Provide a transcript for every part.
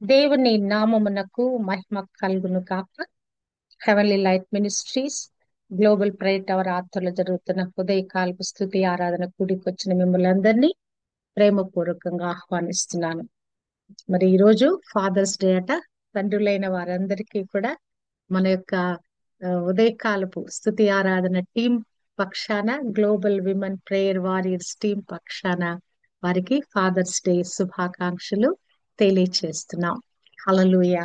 దేవుని నామమునకు మహిమ కలుగును గాక. Heavenly light ministries global prayer tower ఆధ్వర్యంలో జరుగుతున్న ఉదయకాలపు స్తుతి ఆరాధన కూడికొచ్చిన మిమ్మల్ని అందరినీ ప్రేమపూర్వకంగా ఆహ్వానిస్తున్నాను. మరి ఈ రోజు ఫాదర్స్ డే అట. తండ్రులైన వారందరికీ కూడా మన యొక్క ఉదయకాలపు స్తుతి ఆరాధన టీం పక్షాన, global women prayer warriors team పక్షాన వారికి ఫాదర్స్ డే శుభాకాంక్షలు తెలియచేస్తున్నాం. హల్లెలూయా.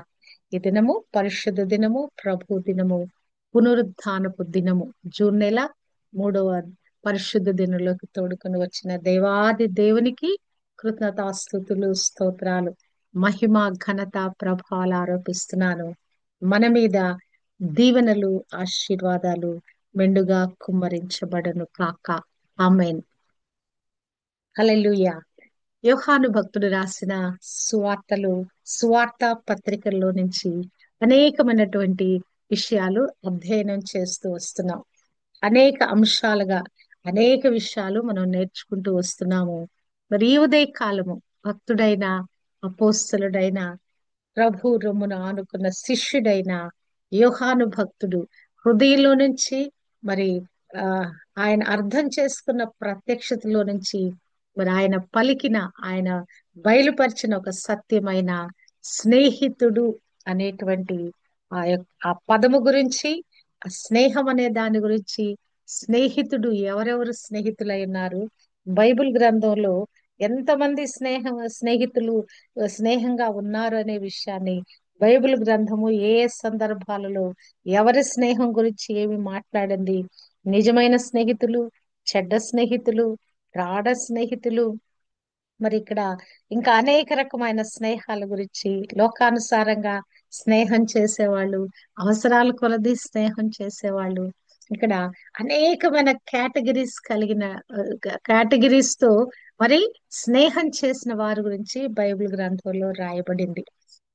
ఈ దినము పరిశుద్ధ దినము, ప్రభు దినము, పునరుద్ధానపు దినము. జూన్ నెల 3వ పరిశుద్ధ దినంలోకి తోడుకొని వచ్చిన దేవాది దేవునికి కృతజ్ఞతాస్తుతులు, స్తోత్రాలు, మహిమ, ఘనత, ప్రభావాలు ఆరోపిస్తున్నాను. మన మీద దీవెనలు, ఆశీర్వాదాలు మెండుగా కుమ్మరించబడను కాక. ఆమేన్. హల్లెలూయా. యోహాను భక్తుడు రాసిన సువార్త పత్రికల్లో నుంచి అనేకమైనటువంటి విషయాలు అధ్యయనం చేస్తూ వస్తున్నాం. అనేక అంశాలుగా అనేక విషయాలు మనం నేర్చుకుంటూ వస్తున్నాము. మరి ఈ ఉదయ కాలము భక్తుడైన, అపోస్తలుడైన, ప్రభు రొమ్మును ఆనుకున్న శిష్యుడైన యోహాను భక్తుడు హృదయంలో నుంచి మరి ఆ ఆయన అర్థం చేసుకున్న ప్రత్యక్షతలో నుంచి మరి ఆయన పలికిన, ఆయన బయలుపరిచిన ఒక సత్యమైన స్నేహితుడు అనేటువంటి ఆ పదము గురించి, ఆ స్నేహం అనే దాని గురించి, స్నేహితుడు ఎవరెవరు స్నేహితులై ఉన్నారు, బైబిల్ గ్రంథంలో ఎంతమంది స్నేహితులు స్నేహంగా ఉన్నారు అనే విషయాన్ని, బైబిల్ గ్రంథము ఏ ఏ సందర్భాలలో ఎవరి స్నేహం గురించి ఏమి మాట్లాడింది, నిజమైన స్నేహితులు, చెడ్డ స్నేహితులు, ప్రాణ స్నేహితులు, మరి ఇక్కడ ఇంకా అనేక రకమైన స్నేహాల గురించి, లోకానుసారంగా స్నేహం చేసేవాళ్ళు, అవసరాల కొలది స్నేహం చేసేవాళ్ళు, ఇక్కడ అనేకమైన కేటగిరీస్ కలిగిన కేటగిరీస్ తో మరి స్నేహం చేసిన వారి గురించి బైబిల్ గ్రంథంలో రాయబడింది.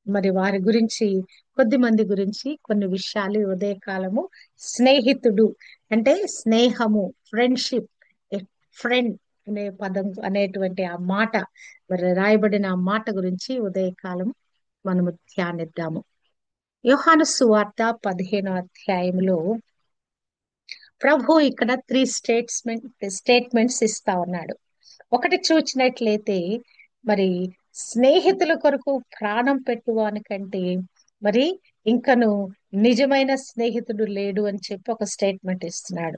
మరి వారి గురించి, కొద్ది మంది గురించి కొన్ని విషయాలు ఈ ఉదయకాలము. స్నేహితుడు అంటే స్నేహము, ఫ్రెండ్షిప్, ఫ్రెండ్ అనే పదం అనేటువంటి ఆ మాట, మరి రాయబడిన ఆ మాట గురించి ఉదయకాలం మనము ధ్యానిద్దాము. యోహాను సువార్త 15వ అధ్యాయంలో ప్రభు ఇక్కడ 3 స్టేట్మెంట్స్ ఇస్తా ఉన్నాడు. ఒకటి చూచినట్లయితే మరి స్నేహితుల కొరకు ప్రాణం పెట్టువానికంటే మరి ఇంకను నిజమైన స్నేహితుడు లేడు అని చెప్పి ఒక స్టేట్మెంట్ ఇస్తున్నాడు.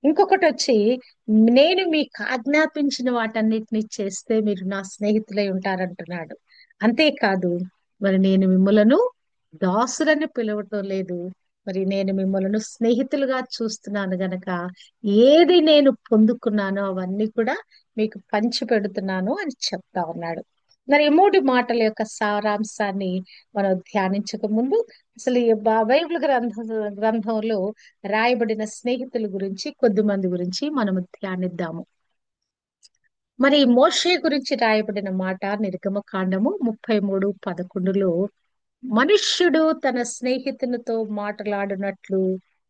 ఇంకొకటి వచ్చి, నేను మీకు ఆజ్ఞాపించిన వాటన్నిటిని చేస్తే మీరు నా స్నేహితులై ఉంటారంటున్నాడు. అంతేకాదు, మరి నేను మిమ్మలను దాసులని పిలవటం లేదు, మరి నేను మిమ్మల్ని స్నేహితులుగా చూస్తున్నాను గనక ఏది నేను పొందుకున్నానో అవన్నీ కూడా మీకు పంచి పెడుతున్నాను అని చెప్తా ఉన్నాడు. మరి ఈ 3 మాటల యొక్క సారాంశాన్ని మనం ధ్యానించక ముందు అసలు ఈ బైబిల్ గ్రంథంలో రాయబడిన స్నేహితుల గురించి, కొద్ది మంది గురించి మనము ధ్యానిద్దాము. మరి మోషే గురించి రాయబడిన మాట నిర్గమకాండము 33:11లో, మనుష్యుడు తన స్నేహితునితో మాట్లాడినట్లు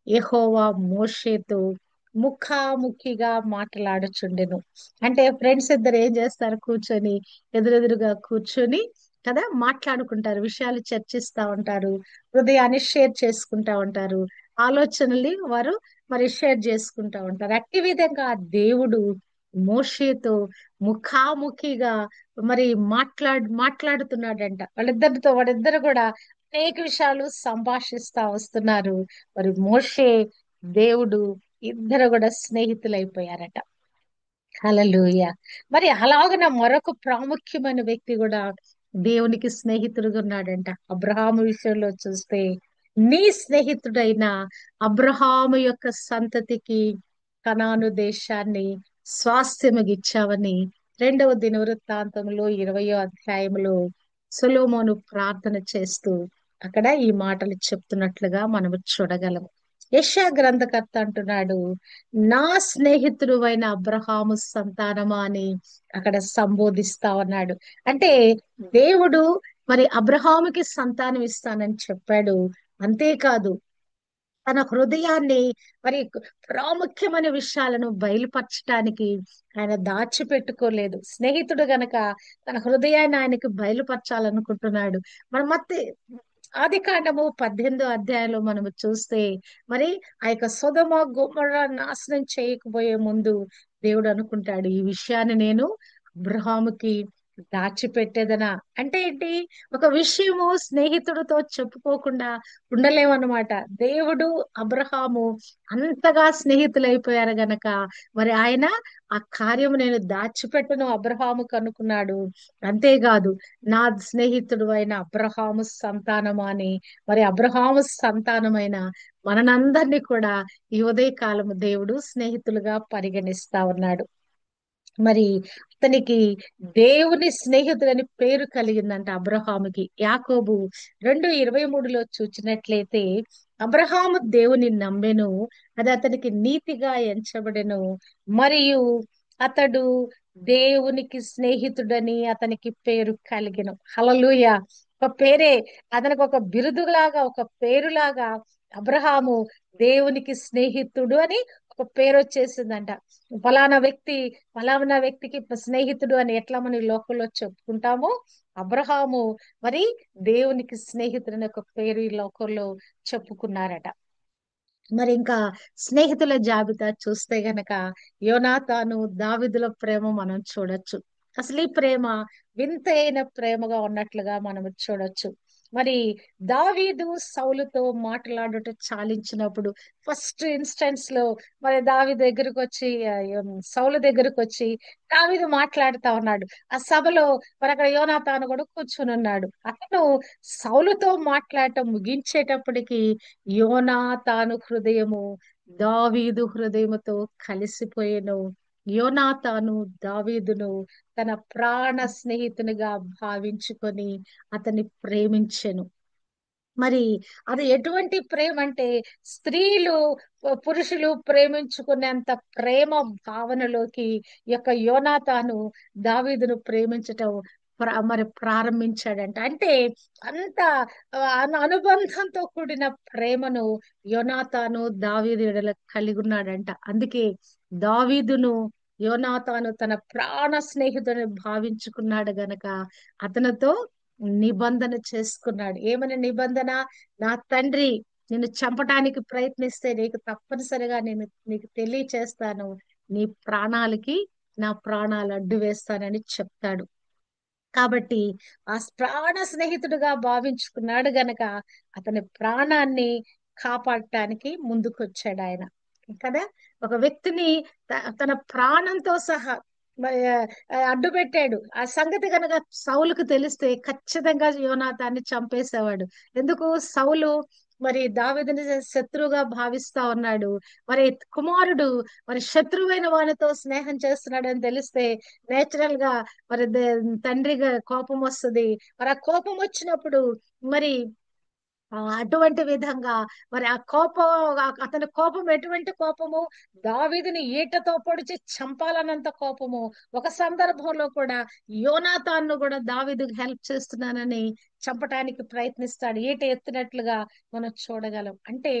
యెహోవా మోషేతో ముఖాముఖిగా మాట్లాడుచుండెను. అంటే ఫ్రెండ్స్ ఇద్దరు ఏం చేస్తారు, కూర్చొని ఎదురెదురుగా కూర్చొని కదా మాట్లాడుకుంటారు, విషయాలు చర్చిస్తా ఉంటారు, హృదయాన్ని షేర్ చేసుకుంటా ఉంటారు, ఆలోచనల్ని వారు మరి షేర్ చేసుకుంటా ఉంటారు. అట్టి విధంగా దేవుడు మోషేతో ముఖాముఖిగా మరి మాట్లాడుతున్నాడంట. వాడిద్దరు కూడా అనేక విషయాలు సంభాషిస్తా వస్తున్నారు. మరి మోషే, దేవుడు ఇద్దరు కూడా స్నేహితులైపోయారట. హల్లెలూయా. మరి అలాగన మరొక ప్రాముఖ్యమైన వ్యక్తి కూడా దేవునికి స్నేహితుడుగా ఉన్నాడంట. అబ్రహాము విషయంలో చూస్తే, నీ స్నేహితుడైన అబ్రహాము యొక్క సంతతికి కనాను దేశాన్ని స్వాస్థ్యముగిచ్చావని 2వ దినవృత్తాంతంలో 20వ అధ్యాయంలో సొలొమోను ప్రార్థన చేస్తూ అక్కడ ఈ మాటలు చెప్తున్నట్లుగా మనము చూడగలం. యెషయా గ్రంథకర్త అంటున్నాడు, నా స్నేహితుడు అయిన అబ్రహాము సంతానమా అని అక్కడ సంబోధిస్తా ఉన్నాడు. అంటే దేవుడు మరి అబ్రహాముకి సంతానం ఇస్తానని చెప్పాడు. అంతేకాదు, తన హృదయాన్ని మరి ప్రాముఖ్యమైన విషయాలను బయలుపరచడానికి ఆయన దాచిపెట్టుకోలేదు. స్నేహితుడు గనక తన హృదయాన్ని ఆయనకి బయలుపరచాలనుకుంటున్నాడు. మనం మత్తే ఆది కాండము 18 అధ్యాయంలో మనము చూస్తే మరి ఆ యొక్క సొదొమ గొమొర్రా నాశనం చేయకపోయే ముందు దేవుడు అనుకుంటాడు, ఈ విషయాన్ని నేను అబ్రహాముకి దాచిపెట్టేదనా. అంటే ఏంటి? ఒక విషయము స్నేహితుడితో చెప్పుకోకుండా ఉండలేమన్నమాట. దేవుడు అబ్రహాము అంతగా స్నేహితులైపోయారు గనక మరి ఆయన ఆ కార్యము నేను దాచిపెట్టను అబ్రహాముకు అనుకున్నాడు. అంతేకాదు, నా స్నేహితుడు అయిన అబ్రహాము సంతానము అని మరి అబ్రహాము సంతానమైన మనందరినీ కూడా ఈ ఉదయ కాలము దేవుడు స్నేహితులుగా పరిగణిస్తా ఉన్నాడు. మరి అతనికి దేవుని స్నేహితుడని పేరు కలిగిందంట అబ్రహాముకి. యాకోబు 2:23లో చూచినట్లయితే, అబ్రహాము దేవుని నమ్మెను, అది అతనికి నీతిగా ఎంచబడెను, మరియు అతడు దేవునికి స్నేహితుడని అతనికి పేరు కలిగెను. హల్లెలూయా. ఒక పేరే, అతనికి ఒక బిరుదులాగా, ఒక పేరులాగా అబ్రహాము దేవునికి స్నేహితుడు అని ఒక పేరు వచ్చేసిందంట. ఫలానా వ్యక్తి ఫలానా వ్యక్తికి స్నేహితుడు అని ఎట్లా మనం ఈ లోకంలో చెప్పుకుంటామో, అబ్రహాము మరి దేవునికి స్నేహితుడు అనే ఒక పేరు ఈ లోకంలో చెప్పుకున్నారట. మరి ఇంకా స్నేహితుల జాబితా చూస్తే గనక యోనాతాను దావీదుల ప్రేమ మనం చూడొచ్చు. అసలు ఈ ప్రేమ వింతైన ప్రేమగా ఉన్నట్లుగా మనం చూడొచ్చు. మరి దావీదు సౌలుతో మాట్లాడుట చాలించినప్పుడు ఫస్ట్ ఇన్స్టెన్స్ లో మరి దావీదు దగ్గరకు వచ్చి సౌలు దగ్గరకు వచ్చి దావీదు మాట్లాడుతా ఉన్నాడు. ఆ సభలో మరి అక్కడ యోనాతాను కూడా కూర్చుని ఉన్నాడు. అతను సౌలుతో మాట్లాడటం ముగించేటప్పటికి యోనాతాను హృదయము దావీదు హృదయముతో కలిసిపోయెను. యోనాతాను దావీదును తన ప్రాణ స్నేహితునిగా భావించుకొని అతన్ని ప్రేమించెను. మరి అది ఎటువంటి ప్రేమ అంటే, స్త్రీలు పురుషులు ప్రేమించుకునేంత ప్రేమ భావనలోకి ఈ యొక్క యోనాతాను దావీదును ప్రేమించటం మరి ప్రారంభించాడంట. అంటే అంత అనుబంధంతో కూడిన ప్రేమను యోనాతాను దావీదు ఎడల కలిగి ఉన్నాడంట. అందుకే దావీదును యోనాతాను తన ప్రాణ స్నేహితుని భావించుకున్నాడు గనక అతనితో నిబంధన చేసుకున్నాడు. ఏమని నిబంధన? నా తండ్రి నిన్ను చంపటానికి ప్రయత్నిస్తే నీకు తప్పనిసరిగా నేను నీకు తెలియచేస్తాను, నీ ప్రాణాలకి నా ప్రాణాలు అడ్డు వేస్తానని చెప్తాడు. కాబట్టి ఆ ప్రాణ స్నేహితుడుగా భావించుకున్నాడు గనక అతని ప్రాణాన్ని కాపాడటానికి ముందుకొచ్చాడు ఆయన కదా. ఒక వ్యక్తిని తన ప్రాణంతో సహా మరి, అడ్డు పెట్టాడు. ఆ సంగతి కనుక సౌలుకు తెలిస్తే ఖచ్చితంగా యోనాతాన్ని చంపేసేవాడు. ఎందుకు? సౌలు మరి దావీదుని శత్రువుగా భావిస్తా ఉన్నాడు. మరి కుమారుడు మరి శత్రువైన వానితో స్నేహం చేస్తున్నాడని తెలిస్తే నేచురల్ గా మరి తండ్రిగా కోపం వస్తుంది. మరి ఆ కోపం వచ్చినప్పుడు మరి అటువంటి విధంగా మరి ఆ కోపం, అతని కోపం ఎటువంటి కోపము? దావీదుని ఈటతో పొడిచి చంపాలన్నంత కోపము. ఒక సందర్భంలో కూడా యోనాతాను కూడా దావీదుకు హెల్ప్ చేస్తున్నానని చంపటానికి ప్రయత్నిస్తాడు. ఈట ఎత్తినట్లుగా మనం చూడగలం. అంటే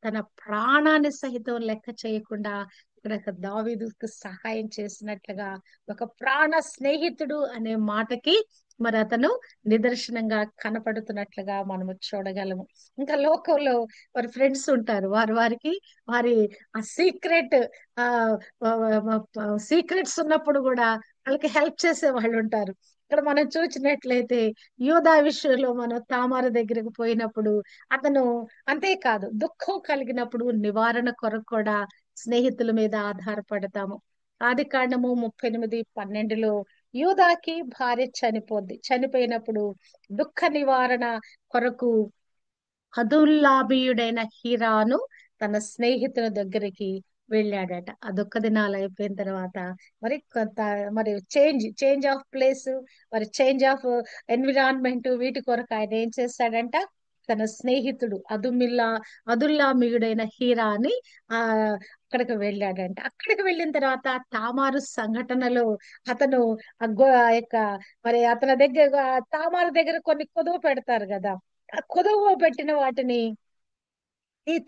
తన ప్రాణాన్ని సహితం లెక్క చేయకుండా ఇక్కడ దావీదుకు సహాయం చేసినట్లుగా ఒక ప్రాణ స్నేహితుడు అనే మాటకి మరి అతను నిదర్శనంగా కనపడుతున్నట్లుగా మనము చూడగలము. ఇంకా లోకంలో వారి ఫ్రెండ్స్ ఉంటారు. వారికి వారి ఆ సీక్రెట్స్ ఉన్నప్పుడు కూడా వాళ్ళకి హెల్ప్ చేసే వాళ్ళు ఉంటారు. ఇక్కడ మనం చూసినట్లయితే యోధా విషయంలో మనం తామారు దగ్గరకు పోయినప్పుడు అతను, అంతేకాదు దుఃఖం కలిగినప్పుడు నివారణ కొరకు కూడా స్నేహితుల మీద ఆధారపడతాము. ఆది కాండము 38:12లో యూదాకి భార్య చనిపోద్ది. చనిపోయినప్పుడు దుఃఖ నివారణ కొరకు అదుల్లాబీయుడైన హీరాను తన స్నేహితుల దగ్గరికి వెళ్ళాడట. ఆ దుఃఖ దినాలు అయిపోయిన తర్వాత మరి కొంత మరి చేంజ్ ఆఫ్ ప్లేస్, మరి చేంజ్ ఆఫ్ ఎన్విరాన్మెంట్, వీటి కొరకు ఆయన ఏం చేస్తాడంట, తన స్నేహితుడు అదుల్లామీయుడైన హీరా అని ఆ అక్కడికి వెళ్ళాడంట. అక్కడికి వెళ్ళిన తర్వాత తామారు సంఘటనలో అతను ఆ యొక్క మరి అతని దగ్గర, తామారు దగ్గర కొన్ని కుదువ పెడతారు కదా, ఆ కుదువ పెట్టిన వాటిని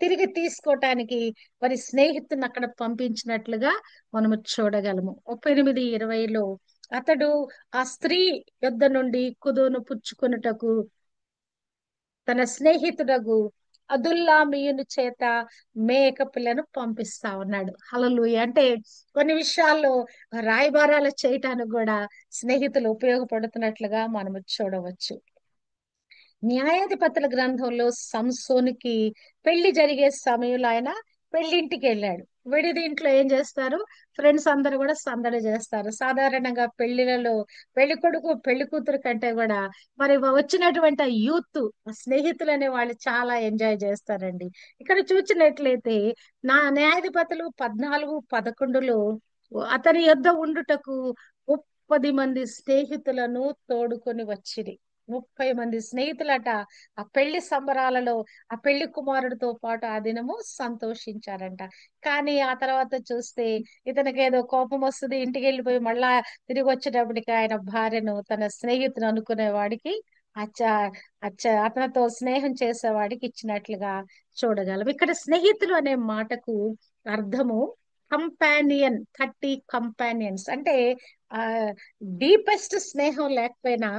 తిరిగి తీసుకోవటానికి మరి స్నేహితుని అక్కడ పంపించినట్లుగా మనము చూడగలము. 38:20లో అతడు ఆ స్త్రీ యొద్ద నుండి కుదురును పుచ్చుకొనుటకు తన స్నేహితుడగు అదుల్లామీయుని చేత మేక పిల్లను పంపిస్తా ఉన్నాడు. హల్లెలూయా. అంటే కొన్ని విషయాల్లో రాయబారాలు చేయటానికి కూడా స్నేహితులు ఉపయోగపడుతున్నట్లుగా మనము చూడవచ్చు. న్యాయాధిపతుల గ్రంథంలో సంసోనికి పెళ్లి జరిగే సమయంలో ఆయన పెళ్లింటికి వెళ్ళాడు. విడిది ఇంట్లో ఏం చేస్తారు? ఫ్రెండ్స్ అందరూ కూడా సందడి చేస్తారు. సాధారణంగా పెళ్లిలలో పెళ్లి కొడుకు పెళ్లి కూతురు కంటే కూడా మరి వచ్చినటువంటి యూత్ స్నేహితులు అనే వాళ్ళు చాలా ఎంజాయ్ చేస్తారండి. ఇక్కడ చూసినట్లయితే నా న్యాయాధిపతులు 14:11లో అతని యొద్ద ఉండుటకు 30 మంది స్నేహితులను తోడుకొని వచ్చిరి. 30 మంది స్నేహితులట ఆ పెళ్లి సంబరాలలో ఆ పెళ్లి కుమారుడితో పాటు ఆ దినము సంతోషించారంట. కానీ ఆ తర్వాత చూస్తే ఇతనికి ఏదో కోపం వస్తుంది, ఇంటికి వెళ్ళిపోయి మళ్ళా తిరిగి వచ్చేటప్పటికి ఆయన భార్యను తన స్నేహితుడు అనుకునే వాడికి అచ్చ అతనితో స్నేహం చేసేవాడికి ఇచ్చినట్లుగా చూడగలం. ఇక్కడ స్నేహితులు అనే మాటకు అర్థము కంపానియన్, 30 కంపానియన్స్ అంటే ఆ డీపెస్ట్ స్నేహం లేకపోయినా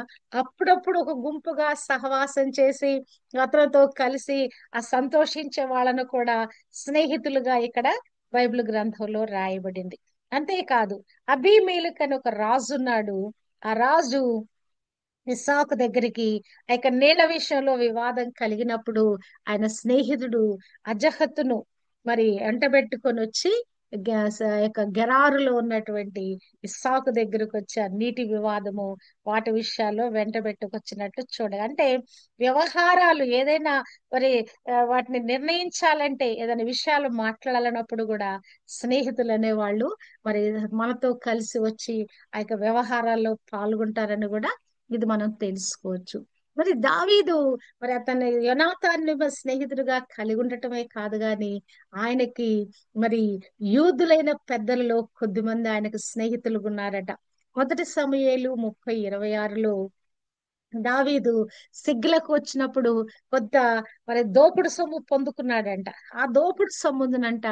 అప్పుడప్పుడు ఒక గుంపుగా సహవాసం చేసి అతనితో కలిసి ఆ సంతోషించే వాళ్ళను కూడా స్నేహితులుగా ఇక్కడ బైబిల్ గ్రంథంలో రాయబడింది. అంతేకాదు అబీమెలెకు అని ఒక రాజు ఉన్నాడు. ఆ రాజు ఇస్సాకు దగ్గరికి ఇక నీళ్ల విషయంలో వివాదం కలిగినప్పుడు ఆయన స్నేహితుడు అజహతును మరి ఎంటబెట్టుకొని వచ్చి యొక్క గెరారులో ఉన్నటువంటి ఇస్సాకు దగ్గరకు వచ్చి ఆ నీటి వివాదము వాటి విషయాల్లో వెంటబెట్టుకొచ్చినట్టు చూడాలి. అంటే వ్యవహారాలు ఏదైనా మరి వాటిని నిర్ణయించాలంటే ఏదైనా విషయాలు మాట్లాడాలన్నప్పుడు కూడా స్నేహితులు అనేవాళ్ళు మరి మనతో కలిసి వచ్చి ఆ యొక్క వ్యవహారాల్లో పాల్గొంటారని కూడా ఇది మనం తెలుసుకోవచ్చు. మరి దావీదు మరి అతన్ని యోనాతాన్ని స్నేహితుడిగా కలిగి ఉండటమే కాదు గాని ఆయనకి మరి యూదులైన పెద్దలలో కొద్దిమంది ఆయనకు స్నేహితులుగా ఉన్నారట. 1 సమూయేలు 30:26లో దావీదు సిగ్లకు వచ్చినప్పుడు కొంత మరి దోపుడు సొమ్ము పొందుకున్నాడంట. ఆ దోపుడు సొమ్మునంట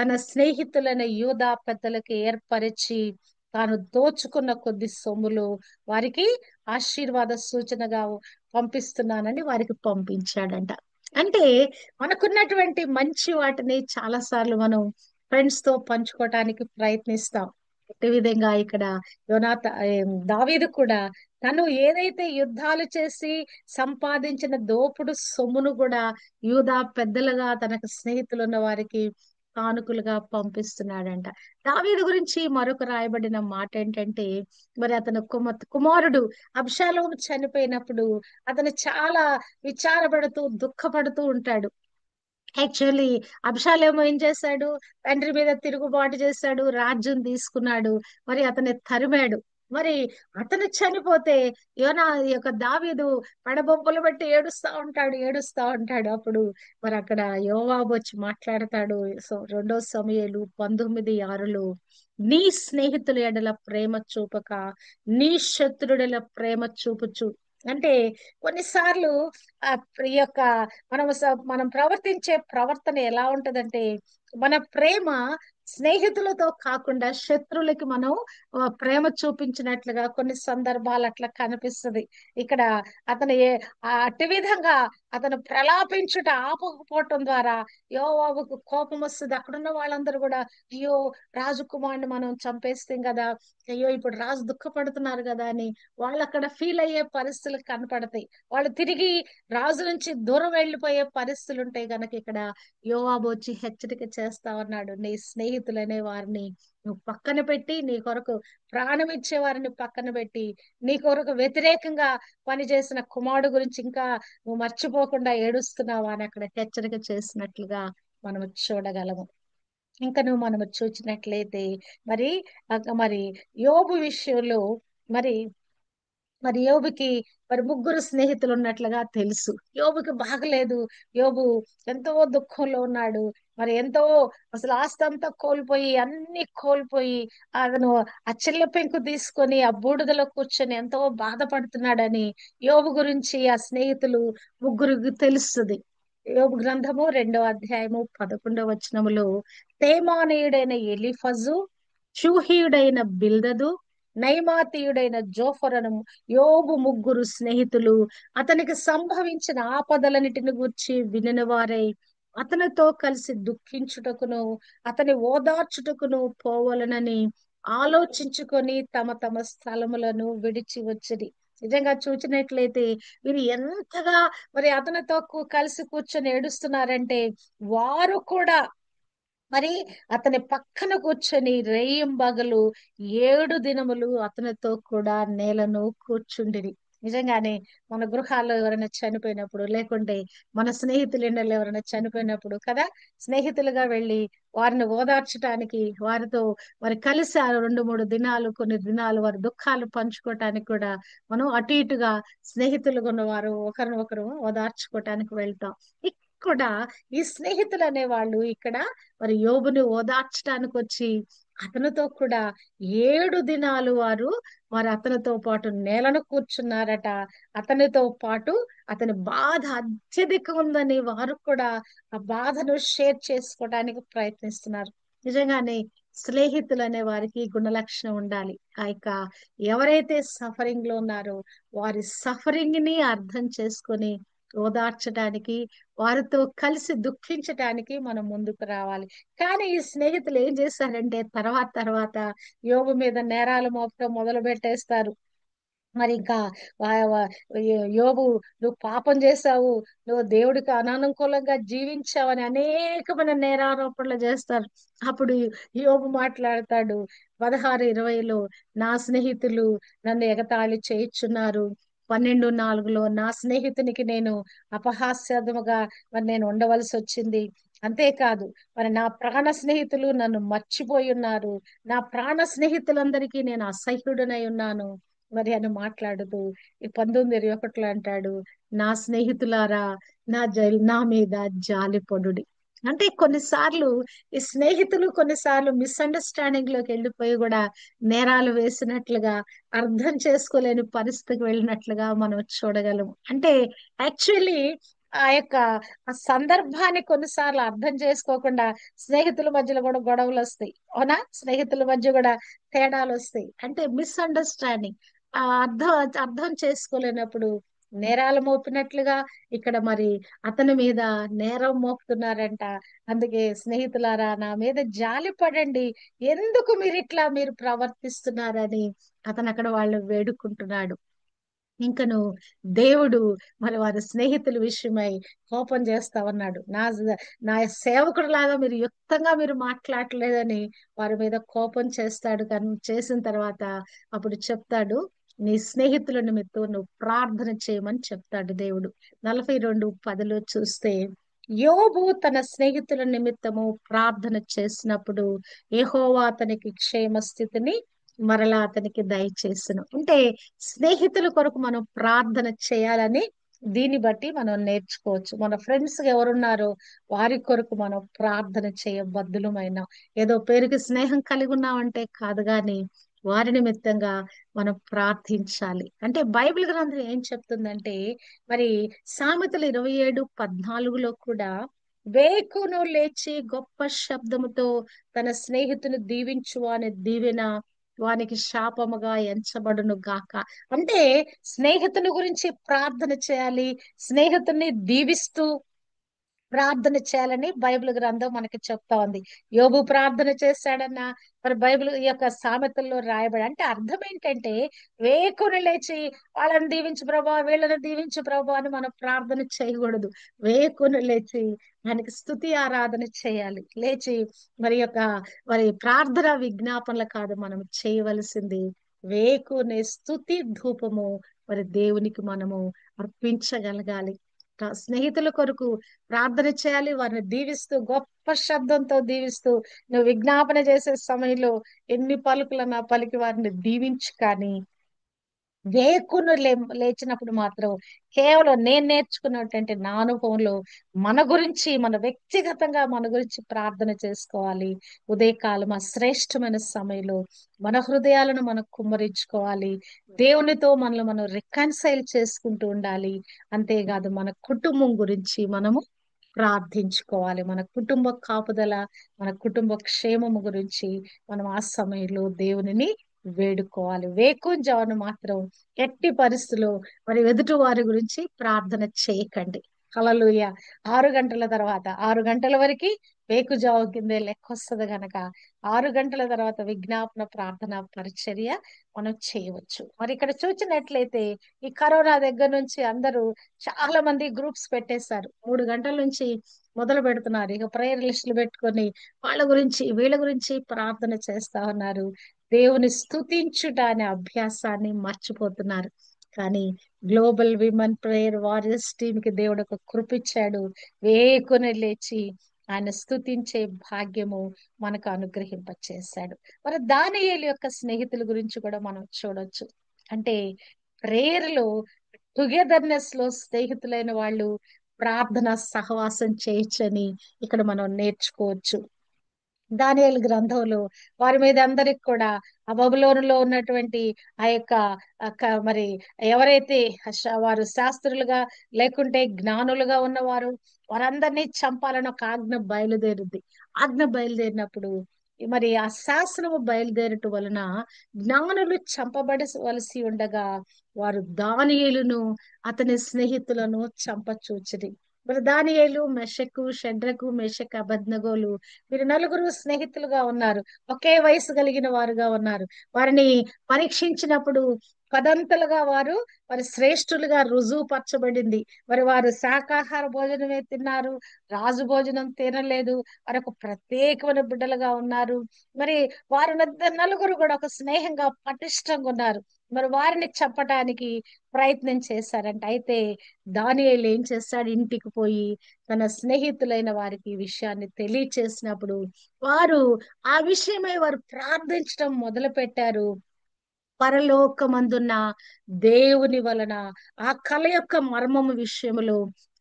తన స్నేహితులైన యూదా పెద్దలకు ఏర్పరిచి తాను దోచుకున్న కొద్ది సొమ్ములు వారికి ఆశీర్వాద సూచనగా పంపిస్తున్నానని వారికి పంపించాడంట. అంటే మనకున్నటువంటి మంచి వాటిని చాలా సార్లు మనం ఫ్రెండ్స్ తో పంచుకోవటానికి ప్రయత్నిస్తాం. అదే విధంగా ఇక్కడ దావీదు కూడా తను ఏదైతే యుద్ధాలు చేసి సంపాదించిన దోపుడు సొమ్మును కూడా యూదా పెద్దలుగా తనకు స్నేహితులు ఉన్న వారికి కానుకలుగా పంపిస్తున్నాడంట. దావీదు గురించి మరొక రాయబడిన మాట ఏంటంటే మరి అతను కుమారుడు అబ్షాలోము చనిపోయినప్పుడు అతను చాలా విచారపడుతూ దుఃఖపడుతూ ఉంటాడు. యాక్చువల్లీ అబ్షాలోము ఏం చేశాడు? తండ్రి మీద తిరుగుబాటు చేశాడు, రాజ్యం తీసుకున్నాడు, మరి అతన్ని తరిమాడు. మరి అతను చనిపోతే ఈ యొక్క దావీదు పెడబొబ్బలు బట్టి ఏడుస్తా ఉంటాడు. అప్పుడు మరి అక్కడ యోవాబు వచ్చి మాట్లాడతాడు. 2 సమూయేలు 19:6లో నీ స్నేహితుల ఎడల ప్రేమ చూపక నీ శత్రుడల ప్రేమ చూపుచు. అంటే కొన్నిసార్లు ఈ యొక్క మనం ప్రవర్తించే ప్రవర్తన ఎలా ఉంటదంటే మన ప్రేమ స్నేహితులతో కాకుండా శత్రువులకి మనం ప్రేమ చూపించినట్లుగా కొన్ని సందర్భాలు అట్లా కనిపిస్తుంది. ఇక్కడ అతను అట్టి విధంగా అతను ప్రలాపించుట ఆపకపోవటం ద్వారా యోవాబుకు కోపం వస్తుంది. అక్కడున్న వాళ్ళందరూ కూడా అయ్యో రాజకుమారుని మనం చంపేస్తాం కదా, అయ్యో ఇప్పుడు రాజు దుఃఖపడుతున్నారు కదా అని వాళ్ళు అక్కడ ఫీల్ అయ్యే పరిస్థితులు కనపడతాయి. వాళ్ళు తిరిగి రాజు నుంచి దూరం వెళ్ళిపోయే పరిస్థితులు ఉంటాయి కనుక ఇక్కడ యోవాబు వచ్చి హెచ్చరిక చేస్తా ఉన్నాడు. నీ స్నేహితులనే వారిని నువ్వు పక్కన పెట్టి నీ కొరకు ప్రాణం ఇచ్చే వారిని పక్కన పెట్టి నీ కొరకు వ్యతిరేకంగా పనిచేసిన కుమారుడు గురించి ఇంకా నువ్వు మర్చిపోకుండా ఏడుస్తున్నావా అని అక్కడ హెచ్చరిక చేసినట్లుగా మనం చూడగలము. ఇంకా నువ్వు మనము చూసినట్లయితే మరి మరి యోబు విషయంలో మరి మరి యోబుకి మరి ముగ్గురు స్నేహితులు ఉన్నట్లుగా తెలుసు. యోబుకి బాగలేదు. యోబు ఎంతో దుఃఖంలో ఉన్నాడు. మరి ఎంతో అసలు ఆస్తి అంతా కోల్పోయి అన్ని కోల్పోయి అతను ఆ చిల్ల పెంకు తీసుకొని ఆ బూడిదలో కూర్చొని ఎంతో బాధపడుతున్నాడని యోబు గురించి ఆ స్నేహితులు ముగ్గురికి తెలుస్తుంది. యోబు గ్రంథము 2వ అధ్యాయము 11వ వచనములో, తేమానీయుడైన ఎలీఫజు, షూహీయుడైన బిల్దదు, నయమాతీయుడైన జోఫరను, యోబు ముగ్గురు స్నేహితులు అతనికి సంభవించిన ఆపదలన్నిటిని గూర్చి వినిన వారై అతనితో కలిసి దుఃఖించుటకును అతని ఓదార్చుటకును పోవలనని ఆలోచించుకొని తమ తమ స్థలములను విడిచి వచ్చిరి. నిజంగా చూచినట్లయితే వీరు ఎంతగా మరి అతనితో కలిసి కూర్చొని ఏడుస్తున్నారంటే, వారు కూడా మరి అతని పక్కన కూర్చొని రేయింబగలు 7 దినములు అతనితో కూడా నేలను కూర్చుండిరి. నిజంగానే మన గృహాల్లో ఎవరైనా చనిపోయినప్పుడు, లేకుంటే మన స్నేహితులు ఇళ్ళలో ఎవరైనా చనిపోయినప్పుడు కదా, స్నేహితులుగా వెళ్ళి వారిని ఓదార్చడానికి, వారితో మరి కలిసి ఆ 2 3 దినాలు, కొన్ని దినాలు వారి దుఃఖాలు పంచుకోవటానికి కూడా మనం అటు ఇటుగా స్నేహితులుగా ఉన్నవారు ఒకరినొకరు ఓదార్చుకోవటానికి వెళ్తాం. కూడా ఈ స్నేహితులు అనేవాళ్ళు ఇక్కడ మరి యోబుని ఓదార్చడానికి వచ్చి అతనితో కూడా 7 దినాలు వారు అతనితో పాటు నేలను కూర్చున్నారట. అతనితో పాటు అతని బాధ అత్యధిక ఉందని వారు కూడా ఆ బాధను షేర్ చేసుకోవడానికి ప్రయత్నిస్తున్నారు. నిజంగానే స్నేహితులు అనే వారికి గుణలక్షణం ఉండాలి. ఆ యొక్క ఎవరైతే సఫరింగ్ లో ఉన్నారో వారి సఫరింగ్ ని అర్థం చేసుకొని ఓదార్చడానికి, వారితో కలిసి దుఃఖించటానికి మనం ముందుకు రావాలి. కానీ ఈ స్నేహితులు ఏం చేస్తారంటే తర్వాత తర్వాత యోబు మీద నేరాలు మోపటం మొదలు పెట్టేస్తారు. మరి ఇంకా యోబు, నువ్వు పాపం చేశావు, నువ్వు దేవుడికి అనానుకూలంగా జీవించావని అనేకమైన నేరారోపణలు చేస్తారు. అప్పుడు యోబు మాట్లాడతాడు 16:20లో, నా స్నేహితులు నన్ను ఎగతాళి చేయుచున్నారు. 12:4లో, నా స్నేహితునికి నేను అపహాస్యముగా మరి నేను ఉండవలసి వచ్చింది. అంతేకాదు, మరి నా ప్రాణ స్నేహితులు నన్ను మర్చిపోయి ఉన్నారు. నా ప్రాణ స్నేహితులందరికీ నేను అసహ్యుడనై ఉన్నాను మరి అని మాట్లాడుతూ ఈ 19:21లో అంటాడు, నా స్నేహితులారా నా మీద జాలిపడుడి. అంటే కొన్నిసార్లు ఈ స్నేహితులు కొన్నిసార్లు మిస్అండర్స్టాండింగ్ లోకి వెళ్ళిపోయి కూడా నేరాలు వేసినట్లుగా, అర్థం చేసుకోలేని పరిస్థితికి వెళ్ళినట్లుగా మనం చూడగలము. అంటే యాక్చువల్లీ ఆ యొక్క ఆ సందర్భాన్ని కొన్నిసార్లు అర్థం చేసుకోకుండా స్నేహితుల మధ్యలో కూడా గొడవలు వస్తాయి. అవునా? స్నేహితుల మధ్య కూడా తేడాలు వస్తాయి. అంటే మిస్అండర్స్టాండింగ్, ఆ అర్థం అర్థం చేసుకోలేనప్పుడు నేరాలు మోపినట్లుగా ఇక్కడ మరి అతని మీద నేరం మోపుతున్నారంట. అందుకే స్నేహితులారా నా మీద జాలి పడండి, ఎందుకు మీరు ప్రవర్తిస్తున్నారని అతను అక్కడ వాళ్ళు వేడుకుంటున్నాడు. ఇంకను దేవుడు మరి వారి స్నేహితుల విషయమై కోపం చేస్తా ఉన్నాడు. నా సేవకుడు లాగా మీరు యుక్తంగా మీరు మాట్లాడలేదని వారి మీద కోపం చేస్తాడు. కానీ చేసిన తర్వాత అప్పుడు చెప్తాడు, నీ స్నేహితుల నిమిత్తం నువ్వు ప్రార్థన చేయమని చెప్తాడు దేవుడు. 42:10లో చూస్తే, యోబు తన స్నేహితుల నిమిత్తము ప్రార్థన చేసినప్పుడు యెహోవా అతనికి క్షేమ స్థితిని మరలా అతనికి దయచేసెను. అంటే స్నేహితుల కొరకు మనం ప్రార్థన చేయాలని దీన్ని బట్టి మనం నేర్చుకోవచ్చు. మన ఫ్రెండ్స్ ఎవరున్నారో వారి కొరకు మనం ప్రార్థన చేయ బద్దులమైన, ఏదో పేరుకి స్నేహం కలిగి ఉన్నామంటే కాదు, గాని వారి నిమిత్తంగా మనం ప్రార్థించాలి. అంటే బైబిల్ గ్రంథం ఏం చెప్తుందంటే, మరి సామెతలు 27:14లో కూడా, వేకును లేచి గొప్ప శబ్దముతో తన స్నేహితుని దీవించు అనే దీవెన వానికి శాపముగా ఎంచబడును గాక. అంటే స్నేహితుని గురించి ప్రార్థన చేయాలి, స్నేహితుని దీవిస్తూ ప్రార్థన చేయాలని బైబిల్ గ్రంథం మనకి చెప్తా ఉంది. యోబు ప్రార్థన చేశాడన్న మరి బైబిల్ ఈ యొక్క సామెతల్లో రాయబడి, అంటే అర్థం ఏంటంటే వేకుని లేచి వాళ్ళని దీవించు ప్రభా, వీళ్ళని దీవించు ప్రభా అని మనం ప్రార్థన చేయకూడదు. వేకుని లేచి ఆయనకి స్తుతి ఆరాధన చేయాలి. లేచి యొక్క మరి ప్రార్థన విజ్ఞాపనలు కాదు మనం చేయవలసింది, వేకుని స్తుతి ధూపము మరి దేవునికి మనము అర్పించగలగాలి. స్నేహితుల కొరకు ప్రార్థన చేయాలి, వారిని దీవిస్తూ గొప్ప శబ్దంతో దీవిస్తూ, నువ్వు విజ్ఞాపన చేసే సమయంలో ఎన్ని పలుకులన్నా పలికి వారిని దీవించు. కానీ వేకును లేచినప్పుడు మాత్రం కేవలం నేను నేర్చుకున్నటువంటి నా అనుభవంలో మన వ్యక్తిగతంగా మన గురించి ప్రార్థన చేసుకోవాలి. ఉదయకాలం ఆ శ్రేష్టమైన సమయంలో మన హృదయాలను మనం కుమ్మరించుకోవాలి. దేవునితో మనం రికన్సైల్ చేసుకుంటూ ఉండాలి. అంతేకాదు మన కుటుంబం గురించి మనము ప్రార్థించుకోవాలి. మన కుటుంబ కాపుదల, మన కుటుంబ క్షేమము గురించి మనం ఆ సమయంలో దేవునిని వేడుకోవాలి. వేకువజామున మాత్రం ఎట్టి పరిస్థితుల్లో మరి ఎదుటి వారి గురించి ప్రార్థన చేయకండి. హల్లెలూయా. 6 గంటల తర్వాత, 6 గంటల వరకు వేకుజాము కిందే లెక్కొస్తది గనక 6 గంటల తర్వాత విజ్ఞాపన ప్రార్థన పరిచర్య మనం చేయవచ్చు. మరి ఇక్కడ చూసినట్లయితే ఈ కరోనా దగ్గర నుంచి అందరూ చాలా మంది గ్రూప్స్ పెట్టేశారు. 3 గంటల నుంచి మొదలు పెడుతున్నారు. ఇక ప్రేయర్ లిస్టులు పెట్టుకొని వాళ్ళ గురించి వీళ్ళ గురించి ప్రార్థన చేస్తా ఉన్నారు. దేవుని స్తుతించుట అనే అభ్యాసాన్ని మర్చిపోతున్నారు. కానీ global women prayer warriors team కి దేవుడు ఒక కృప ఇచ్చాడు. వేకుని లేచి ఆయన స్తుతించే భాగ్యము మనకు అనుగ్రహింపచేశాడు. మరి దానియేలు యొక్క స్నేహితుల గురించి కూడా మనం చూడొచ్చు. అంటే ప్రేయర్ లో టుగెదర్నెస్ లో స్నేహితులైన వాళ్ళు ప్రార్థన సహవాసం చేయొచ్చని ఇక్కడ మనం నేర్చుకోవచ్చు. దానియేలు గ్రంథంలో వారి మీద అందరికి కూడా ఆ బబులోనులో ఉన్నటువంటి ఆ యొక్క మరి ఎవరైతే వారు శాస్త్రులుగా లేకుంటే జ్ఞానులుగా ఉన్నవారు వారందరినీ చంపాలని ఒక ఆజ్ఞ బయలుదేరుద్ది. ఆజ్ఞ బయలుదేరినప్పుడు మరి ఆ శాసనము బయలుదేరటం వలన జ్ఞానులు చంపబడవలసి ఉండగా వారు దానియేలును అతని స్నేహితులను చంపచూచిరి. మరి దానియేలు మెషకు షడ్రకు మెషక్ అబేద్నెగోలు వీరు నలుగురు స్నేహితులుగా ఉన్నారు. ఒకే వయసు కలిగిన వారుగా ఉన్నారు. వారిని పరీక్షించినప్పుడు పదంతలుగా వారు మరి శ్రేష్ఠులుగా రుజువుపరచబడింది. మరి వారు శాకాహార భోజనమే తిన్నారు, రాజు భోజనం తినలేదు. వారు ఒక ప్రత్యేకమైన బిడ్డలుగా ఉన్నారు. మరి వారు నలుగురు కూడా ఒక స్నేహంగా పటిష్టంగా ఉన్నారు. మరి వారిని చెప్పటానికి ప్రయత్నం చేశారంట. అయితే దానియేలు ఏం చేస్తాడు, ఇంటికి పోయి తన స్నేహితులైన వారికి ఈ విషయాన్ని తెలియచేసినప్పుడు వారు ఆ విషయమై వారు ప్రార్థించడం మొదలు పెట్టారు. పరలోకమందున్న దేవుని వలన ఆ కల యొక్క మర్మము విషయములో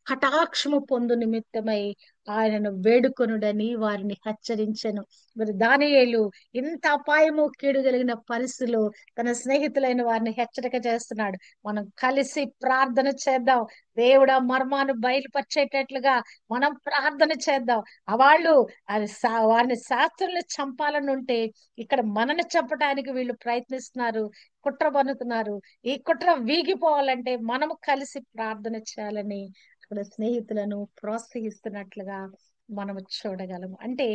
కటాక్షము పొందు నిమిత్తమై ఆయనను వేడుకొనుడని వారిని హెచ్చరించెను. మరి దానియేలు ఇంత అపాయము కీడు కలిగిన పరిస్థితిలో తన స్నేహితులైన వారిని హెచ్చరిక చేస్తున్నాడు. మనం కలిసి ప్రార్థన చేద్దాం. దేవుడు ఆ మర్మాన్ని బయలుపరిచేటట్లుగా మనం ప్రార్థన చేద్దాం. ఆ వాళ్ళు వారిని శాస్త్రుల్ని చంపాలని ఉంటే ఇక్కడ మనని చంపడానికి వీళ్ళు ప్రయత్నిస్తున్నారు, కుట్ర పన్నుతున్నారు. ఈ కుట్ర వీగిపోవాలంటే మనము కలిసి ప్రార్థన చేయాలని అక్కడ స్నేహితులను ప్రోత్సహిస్తున్నట్లుగా మనము చూడగలము. అంటే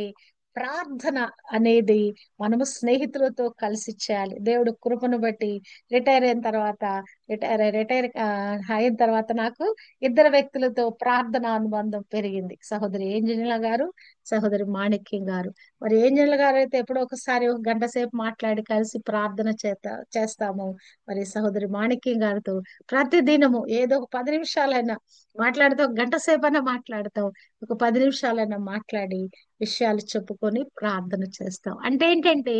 ప్రార్థన అనేది మనము స్నేహితులతో కలిసి చేయాలి. దేవుడు కృపను బట్టి రిటైర్ అయిన తర్వాత రిటైర్ అయిన తర్వాత నాకు ఇద్దరు వ్యక్తులతో ప్రార్థన అనుబంధం పెరిగింది. సహోదరి ఏంజనీల గారు, సహోదరి మాణిక్యం గారు. మరి ఏంజనీల గారు అయితే ఎప్పుడో ఒకసారి 1 గంట సేపు మాట్లాడి కలిసి ప్రార్థన చేస్తాము. మరి సహోదరి మాణిక్యం గారితో ప్రతి దినము ఏదో ఒక 10 నిమిషాలైనా మాట్లాడితే 1 గంట సేపైనా మాట్లాడతాం. ఒక 10 నిమిషాలైనా మాట్లాడి విషయాలు చెప్పుకొని ప్రార్థన చేస్తాం. అంటే ఏంటంటే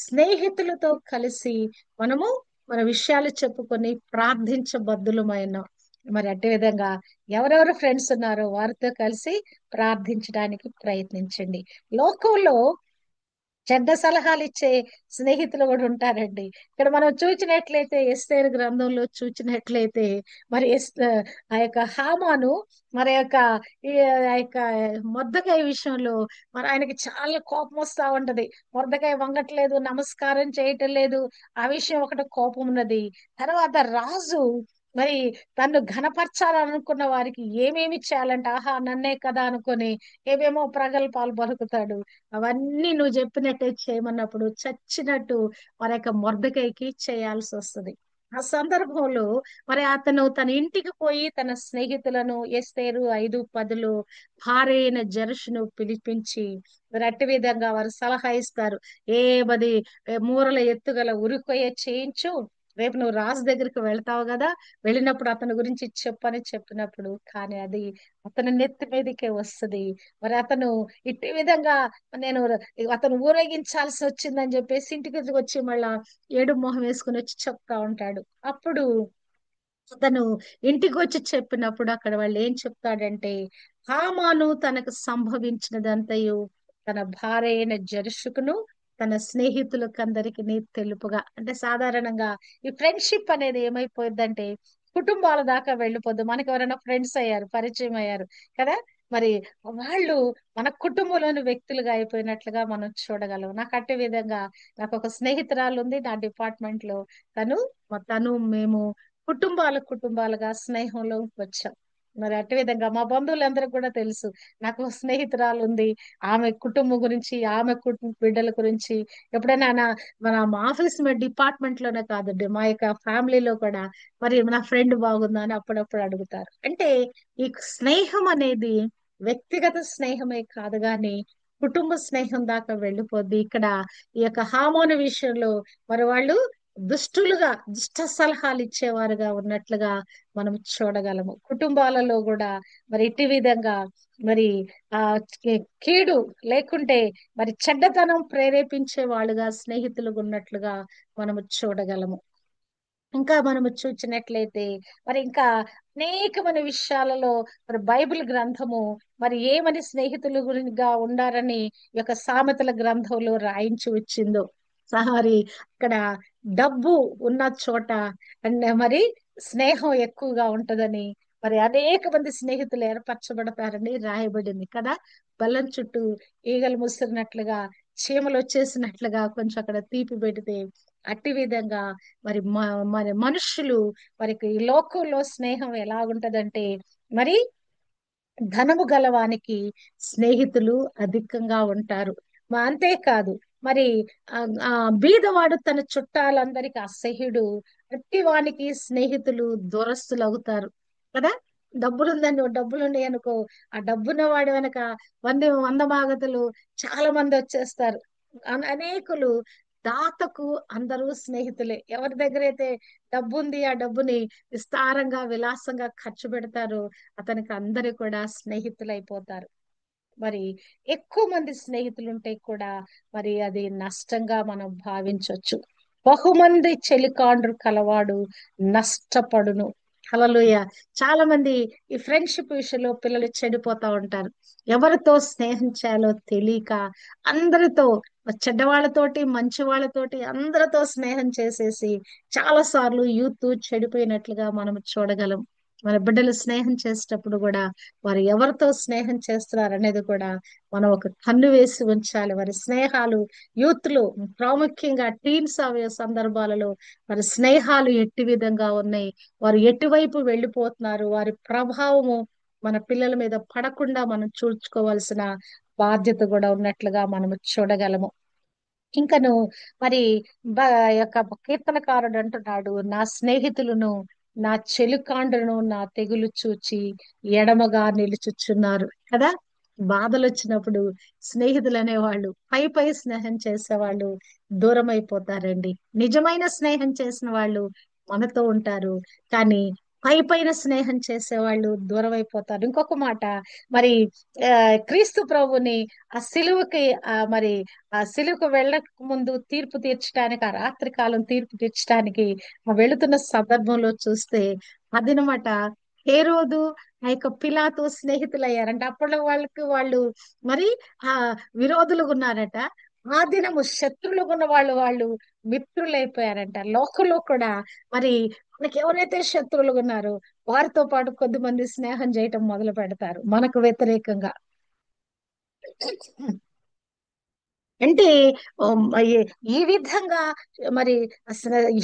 స్నేహితులతో కలిసి మనము మన విషయాలు చెప్పుకొని ప్రార్థించబద్దులమైన మరి అదే విధంగా ఎవరెవరు ఫ్రెండ్స్ ఉన్నారో వారితో కలిసి ప్రార్థించడానికి ప్రయత్నించండి. లోకంలో చెడ్డ సలహాలు ఇచ్చే స్నేహితులు కూడా ఉంటారండి. ఇక్కడ మనం చూచినట్లయితే ఎస్తేరు గ్రంథంలో చూచినట్లయితే మరి ఆ యొక్క హామాను మరి యొక్క ఆ యొక్క మొర్దెకై విషయంలో మరి ఆయనకి చాలా కోపం వస్తా ఉంటది. మొర్దెకై వంగట్లేదు, నమస్కారం చేయటం లేదు. ఆ విషయం ఒకటి కోపం ఉన్నది. తర్వాత రాజు మరి తన్ను ఘనపరచాలనుకున్న వారికి ఏమేమి చేయాలంటే ఆహా నన్నే కదా అనుకొని ఏమేమో ప్రగల్భాలు పలుకుతాడు. అవన్నీ నువ్వు చెప్పినట్టే చేయమన్నప్పుడు చచ్చినట్టు మరి యొక్క మొర్దెకైకి చేయాల్సి వస్తుంది. ఆ సందర్భంలో మరి అతను తన ఇంటికి పోయి తన స్నేహితులను ఎస్తేరు 5:10 భార్య అయిన జెరషును పిలిపించి మరి అట్టి విధంగా వారు సలహా ఇస్తారు. ఏమది మూరల ఎత్తుగల ఉరికొయ్య చేయించు, రేపు నువ్వు రాజు దగ్గరికి వెళ్తావు కదా, వెళ్ళినప్పుడు అతని గురించి చెప్పని చెప్పినప్పుడు కానీ అది అతని నెత్తి మీదకే వస్తుంది. మరి అతను ఇట్టి విధంగా నేను అతను ఊరేగించాల్సి వచ్చిందని చెప్పేసి ఇంటికి వచ్చి మళ్ళా ఏడు మొహం వేసుకుని వచ్చి చెప్తా ఉంటాడు. అప్పుడు అతను ఇంటికి వచ్చి చెప్పినప్పుడు అక్కడ వాళ్ళు ఏం చెప్తాడంటే హామాను తనకు సంభవించినదంతయు తన భార్య అయిన జెరషుకును తన స్నేహితులకందరికి తెలుపుగా. అంటే సాధారణంగా ఈ ఫ్రెండ్షిప్ అనేది ఏమైపోయిందంటే కుటుంబాల దాకా వెళ్ళిపోద్దు. మనకి ఎవరైనా ఫ్రెండ్స్ అయ్యారు, పరిచయం అయ్యారు కదా, మరి వాళ్ళు మన కుటుంబంలోని వ్యక్తులుగా అయిపోయినట్లుగా మనం చూడగలం. నాకు అట్టి విధంగా నాకు ఒక స్నేహితురాలు ఉంది నా డిపార్ట్మెంట్ లో. తను మేము కుటుంబాలుగా స్నేహంలో వచ్చాం. మరి అట్టి విధంగా మా బంధువులందరికీ కూడా తెలుసు నాకు ఒక స్నేహితురాలు ఉంది. ఆమె కుటుంబం గురించి, ఆమె కుటుంబ బిడ్డల గురించి ఎప్పుడైనా మన ఆఫీస్ డిపార్ట్మెంట్ లోనే కాదు, మా యొక్క ఫ్యామిలీలో కూడా మరి నా ఫ్రెండ్ బాగుందా అని అప్పుడప్పుడు అడుగుతారు. అంటే ఈ స్నేహం అనేది వ్యక్తిగత స్నేహమే కాదు గాని కుటుంబ స్నేహం దాకా వెళ్ళిపోద్ది. ఇక్కడ ఈ యొక్క హార్మోన్ విషయంలో మరి వాళ్ళు దుష్ట సలహాలు ఇచ్చేవారుగా ఉన్నట్లుగా మనం చూడగలము. కుటుంబాలలో కూడా మరి ఇట్టి విధంగా మరి ఆ కీడు లేకుంటే మరి చెడ్డతనం ప్రేరేపించే వాళ్ళుగా స్నేహితులుగా ఉన్నట్లుగా మనము చూడగలము. ఇంకా మనము చూసినట్లయితే మరి ఇంకా అనేకమైన విషయాలలో మరి బైబిల్ గ్రంథము మరి ఏమని స్నేహితులు గురిగా ఉండారని ఈ యొక్క సామెతల గ్రంథంలో రాయించి వచ్చిందో మరి అక్కడ డబ్బు ఉన్న చోట మరి స్నేహం ఎక్కువగా ఉంటదని, మరి అనేక మంది స్నేహితులు ఏర్పరచబడతారని రాయబడింది కదా. బల్లం చుట్టూ ఈగలు ముసిరినట్లుగా, చీమలు వచ్చేసినట్లుగా కొంచెం అక్కడ తీపి పెడితే అట్టి విధంగా మరి మరి మనుషులు మరి ఈ లోకంలో స్నేహం ఎలాగుంటదంటే మరి ధనము గలవానికి స్నేహితులు అధికంగా ఉంటారు. అంతేకాదు మరి ఆ ఆ, బీదవాడు తన చుట్టాలందరికి అసహ్యుడు, అట్టి వానికి స్నేహితులు దూరస్తులు అవుతారు కదా. డబ్బులు ఉన్నాయి అనుకో, ఆ డబ్బున్న వాడి వెనక వంద బాగతులు చాలా మంది వచ్చేస్తారు. అనేకులు దాతకు అందరూ స్నేహితులే. ఎవరి దగ్గర అయితే డబ్బు ఉంది, ఆ డబ్బుని విస్తారంగా విలాసంగా ఖర్చు పెడతారు, అతనికి అందరూ కూడా స్నేహితులు అయిపోతారు. మరి ఎక్కువ మంది స్నేహితులు ఉంటే కూడా మరి అది నష్టంగా మనం భావించవచ్చు. బహుమంది చెలికాండ్రు కలవాడు నష్టపడును. హల్లెలూయా. చాలా మంది ఈ ఫ్రెండ్షిప్ విషయంలో పిల్లలు చెడిపోతా ఉంటారు. ఎవరితో స్నేహం చేయాలో తెలియక అందరితో, చెడ్డవాళ్ళతోటి మంచి వాళ్ళతోటి అందరితో స్నేహం చేసేసి చాలా సార్లు యూత్ చెడిపోయినట్లుగా మనం చూడగలం. మన బిడ్డలు స్నేహం చేసేటప్పుడు కూడా వారు ఎవరితో స్నేహం చేస్తున్నారు అనేది కూడా మనం ఒక కన్ను వేసి ఉంచాలి. వారి స్నేహాలు యూత్ లో ప్రాముఖ్యంగా టీన్స్ అవే సందర్భాలలో వారి స్నేహాలు ఎట్టి విధంగా ఉన్నాయి, వారు ఎటువైపు వెళ్ళిపోతున్నారు, వారి ప్రభావము మన పిల్లల మీద పడకుండా మనం చూసుకోవాల్సిన బాధ్యత కూడా ఉన్నట్లుగా మనము చూడగలము. ఇంకను మరి బ యొక్క కీర్తనకారుడు అంటున్నాడు, నా స్నేహితులను నా చెలుకాండ్రును నా తెగులు చూచి ఎడమగా నిలుచుచున్నారు కదా. బాధలు వచ్చినప్పుడు స్నేహితులు అనేవాళ్ళు పై స్నేహం చేసేవాళ్ళు దూరం అయిపోతారండి. నిజమైన స్నేహం చేసిన వాళ్ళు మనతో ఉంటారు, కానీ పైన స్నేహం చేసేవాళ్ళు దూరం అయిపోతారు. ఇంకొక మాట మరి ఆ క్రీస్తు ప్రభుని ఆ సిలువకి మరి ఆ సిలువకు వెళ్ళక ముందు తీర్పు తీర్చడానికి, ఆ రాత్రి కాలం తీర్పు తీర్చడానికి వెళుతున్న సందర్భంలో చూస్తే అదినమాట హేరోదు ఆ యొక్క పిలాతో స్నేహితులయ్యారంట. అప్పట్లో వాళ్ళు మరి ఆ విరోధులుగా ఉన్నారట. ఆ దినము శత్రులుగా ఉన్న వాళ్ళు మిత్రులైపోయారంట. లోకంలో కూడా మరి మనకి ఎవరైతే శత్రువులుగా ఉన్నారో వారితో పాటు కొద్దిమంది స్నేహం చేయటం మొదలు పెడతారు మనకు వ్యతిరేకంగా. అంటే ఈ విధంగా మరి అసలు ఈ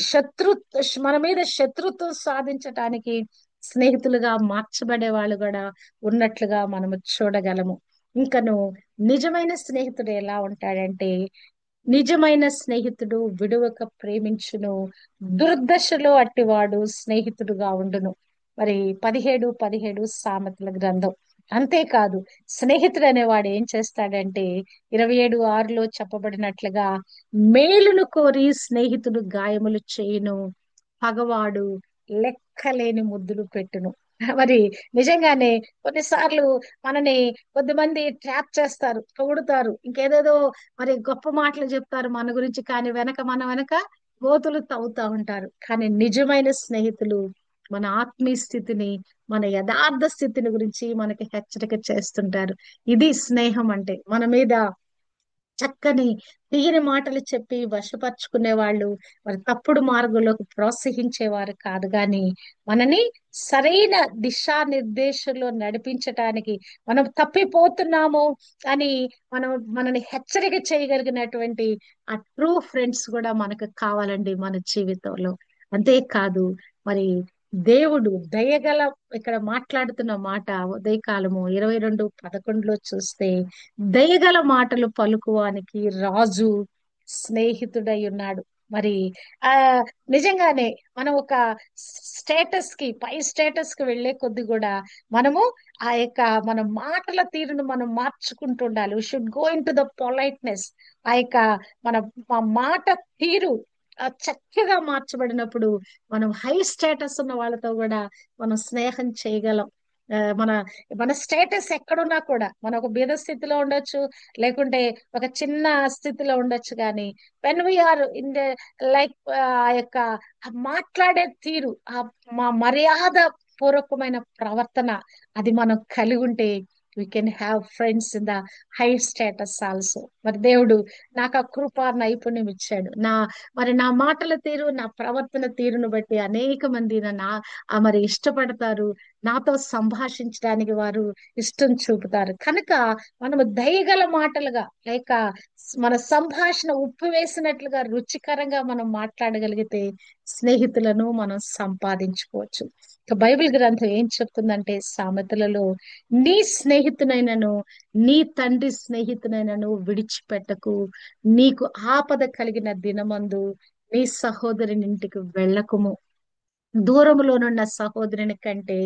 మన మీద శత్రుత్వం సాధించటానికి స్నేహితులుగా మార్చబడే వాళ్ళు కూడా ఉన్నట్లుగా మనము చూడగలము. ఇంకను నిజమైన స్నేహితుడు ఎలా ఉంటాడంటే, నిజమైన స్నేహితుడు విడువక ప్రేమించును, దుర్దశలో అట్టివాడు స్నేహితుడుగా ఉండును. మరి 17:17 సామెతల గ్రంథం. అంతేకాదు స్నేహితుడు అనేవాడు ఏం చేస్తాడంటే 27:6లో చెప్పబడినట్లుగా మేలును కోరి స్నేహితుడు గాయములు చేయును, పగవాడు లెక్కలేని ముద్దులు పెట్టును. మరి నిజంగానే కొన్నిసార్లు మనని కొద్దిమంది ట్రాప్ చేస్తారు, పొగుడుతారు, ఇంకేదేదో మరి గొప్ప మాటలు చెప్తారు మన గురించి, కానీ మన వెనక గోతులు తవ్వుతా ఉంటారు. కానీ నిజమైన స్నేహితులు మన ఆత్మీయ స్థితిని, మన యథార్థ స్థితిని గురించి మనకి హెచ్చరిక చేస్తుంటారు. ఇది స్నేహం అంటే. మన మీద చక్కని తీయని మాటలు చెప్పి వశపరుచుకునే వాళ్ళు, మరి తప్పుడు మార్గంలోకి ప్రోత్సహించేవారు కాదు, కానీ మనని సరైన దిశానిర్దేశంలో నడిపించటానికి, మనం తప్పిపోతున్నాము అని మనం మనని హెచ్చరిక చేయగలిగినటువంటి ఆ ట్రూ ఫ్రెండ్స్ కూడా మనకు కావాలండి మన జీవితంలో. అంతేకాదు, మరి దేవుడు దయగల, ఇక్కడ మాట్లాడుతున్న మాట ఉదయకాలము 22:11 చూస్తే, దయగల మాటలు పలుకువానికి రాజు స్నేహితుడై ఉన్నాడు. మరి ఆ నిజంగానే మనం ఒక పై స్టేటస్ కి వెళ్లే కొద్ది కూడా మనము ఆ యొక్క మన మాటల తీరును మనం మార్చుకుంటూ ఉండాలి. We should go into the politeness. ఆ యొక్క మన మాట తీరు చక్కగా మార్చబడినప్పుడు మనం హై స్టేటస్ ఉన్న వాళ్ళతో కూడా మనం స్నేహం చేయగలం. మన మన స్టేటస్ ఎక్కడున్నా కూడా, మనం ఒక బీద స్థితిలో ఉండొచ్చు, లేకుంటే ఒక చిన్న స్థితిలో ఉండొచ్చు, కానీ when we are in the like ఆ యొక్క ఆ మాట్లాడే తీరు, ఆ మా మర్యాద పూర్వకమైన ప్రవర్తన, అది మనం కలిగి ఉంటే we can have friends in the high status also. మరి దేవుడు నాకు ఆ కృప నైపుణ్యం ఇచ్చాడు. మరి నా మాటల తీరు, నా ప్రవర్తన తీరును బట్టి అనేక మంది మరి ఇష్టపడతారు, నాతో సంభాషించడానికి వారు ఇష్టం చూపుతారు. కనుక మనము దయగల మాటలుగా, లేక మన సంభాషణ ఉప్పు వేసినట్లుగా రుచికరంగా మనం మాట్లాడగలిగితే స్నేహితులను మనం సంపాదించుకోవచ్చు. ఇక బైబిల్ గ్రంథం ఏం చెప్తుందంటే, సామెతలలో, నీ స్నేహితునైనను నీ తండ్రి స్నేహితునైనను విడిచిపెట్టకు, నీకు ఆపద కలిగిన దినమందు నీ సహోదరుని ఇంటికి వెళ్ళకుము, దూరములోనున్న సహోదరుని కంటే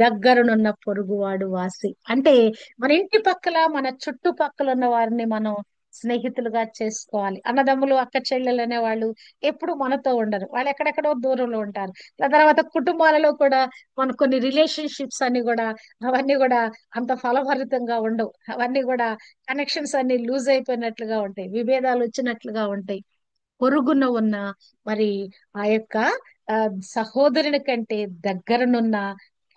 దగ్గరనున్న పొరుగువాడు వాసి. అంటే మన ఇంటి పక్కల, మన చుట్టుపక్కల ఉన్న వారిని మనం స్నేహితులుగా చేసుకోవాలి. అన్నదమ్ములు, అక్క చెల్లెలు అనే వాళ్ళు ఎప్పుడు మనతో ఉండరు, వాళ్ళు ఎక్కడెక్కడో దూరంలో ఉంటారు. ఆ తర్వాత కుటుంబాలలో కూడా మన కొన్ని రిలేషన్షిప్స్ అన్ని కూడా, అవన్నీ కూడా అంత ఫలభరితంగా ఉండవు. అవన్నీ కూడా కనెక్షన్స్ అన్ని లూజ్ అయిపోయినట్లుగా ఉంటాయి, విభేదాలు వచ్చినట్లుగా ఉంటాయి. పొరుగున ఉన్న మరి ఆ యొక్క ఆ సహోదరుని కంటే దగ్గరనున్న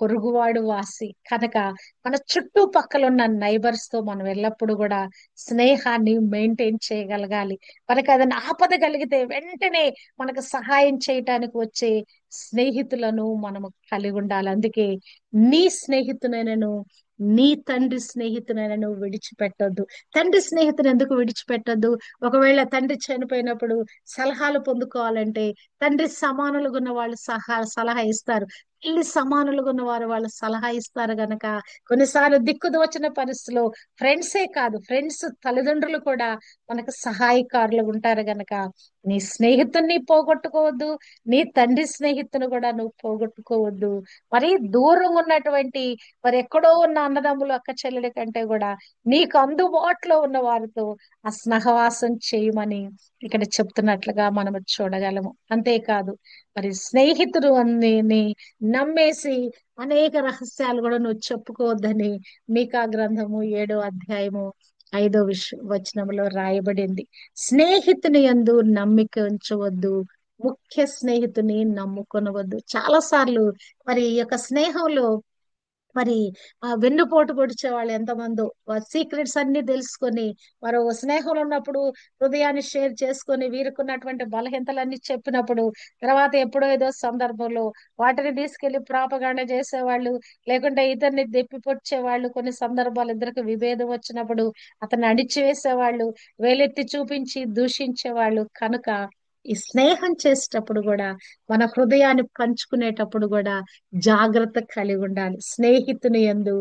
పొరుగువాడు వాసి. కనుక మన చుట్టుపక్కల ఉన్న నైబర్స్ తో మనం ఎల్లప్పుడూ కూడా స్నేహాన్ని మెయింటైన్ చేయగలగాలి. మనకు ఏదైనా ఆపద కలిగితే వెంటనే మనకు సహాయం చేయటానికి వచ్చే స్నేహితులను మనము కలిగి ఉండాలి. అందుకే నీ స్నేహితునైనను నీ తండ్రి స్నేహితునైనను విడిచిపెట్టొద్దు. తండ్రి స్నేహితుని ఎందుకు విడిచిపెట్టొద్దు? ఒకవేళ తండ్రి చనిపోయినప్పుడు సలహాలు పొందుకోవాలంటే తండ్రి సమానులుగా ఉన్న వాళ్ళు సలహా ఇస్తారు, తల్లి సమానులుగా ఉన్న వారు వాళ్ళు సలహా ఇస్తారు. గనక కొన్నిసార్లు దిక్కుదోచిన పరిస్థితిలో ఫ్రెండ్సే కాదు, ఫ్రెండ్స్ తల్లిదండ్రులు కూడా మనకు సహాయకారులు ఉంటారు. గనక నీ స్నేహితుడిని పోగొట్టుకోవద్దు, నీ తండ్రి స్నేహితుని కూడా నువ్వు పోగొట్టుకోవద్దు. మరి దూరం ఉన్నటువంటి, మరి ఎక్కడో ఉన్న అన్నదమ్ములు, అక్క చెల్లెల కంటే కూడా నీకు అందుబాటులో ఉన్న వారితో ఆ స్నహవాసం చేయమని ఇక్కడ చెప్తున్నట్లుగా మనం చూడగలము. అంతేకాదు, మరి స్నేహితుడు అని నమ్మేసి అనేక రహస్యాలు కూడా నువ్వు చెప్పుకోవద్దని మీకా గ్రంథము 7వ అధ్యాయము 5వ వచనంలో రాయబడింది. స్నేహితుని యందు నమ్మిక ఉంచవద్దు, ముఖ్య స్నేహితుని నమ్ముకొనవద్దు. చాలా సార్లు మరి ఈ యొక్క స్నేహంలో మరి వెన్నుపోటు పొడిచే వాళ్ళు ఎంతమందో, సీక్రెట్స్ అన్ని తెలుసుకొని, మరో స్నేహంలో ఉన్నప్పుడు హృదయాన్ని షేర్ చేసుకొని వీరుకున్నటువంటి బలహీనతలన్నీ చెప్పినప్పుడు, తర్వాత ఎప్పుడో ఏదో సందర్భంలో వాటిని తీసుకెళ్లి ప్రాపగాండ చేసేవాళ్ళు, లేకుంటే ఇతన్ని దెప్పిపొడిచేవాళ్ళు, కొన్ని సందర్భాలు ఇద్దరికి విభేదం వచ్చినప్పుడు అతన్ని అణిచివేసేవాళ్ళు, వేలెత్తి చూపించి దూషించేవాళ్ళు. కనుక ఈ స్నేహం చేసేటప్పుడు కూడా, మన హృదయాన్ని పంచుకునేటప్పుడు కూడా జాగ్రత్త కలిగి ఉండాలి. స్నేహితుని యందు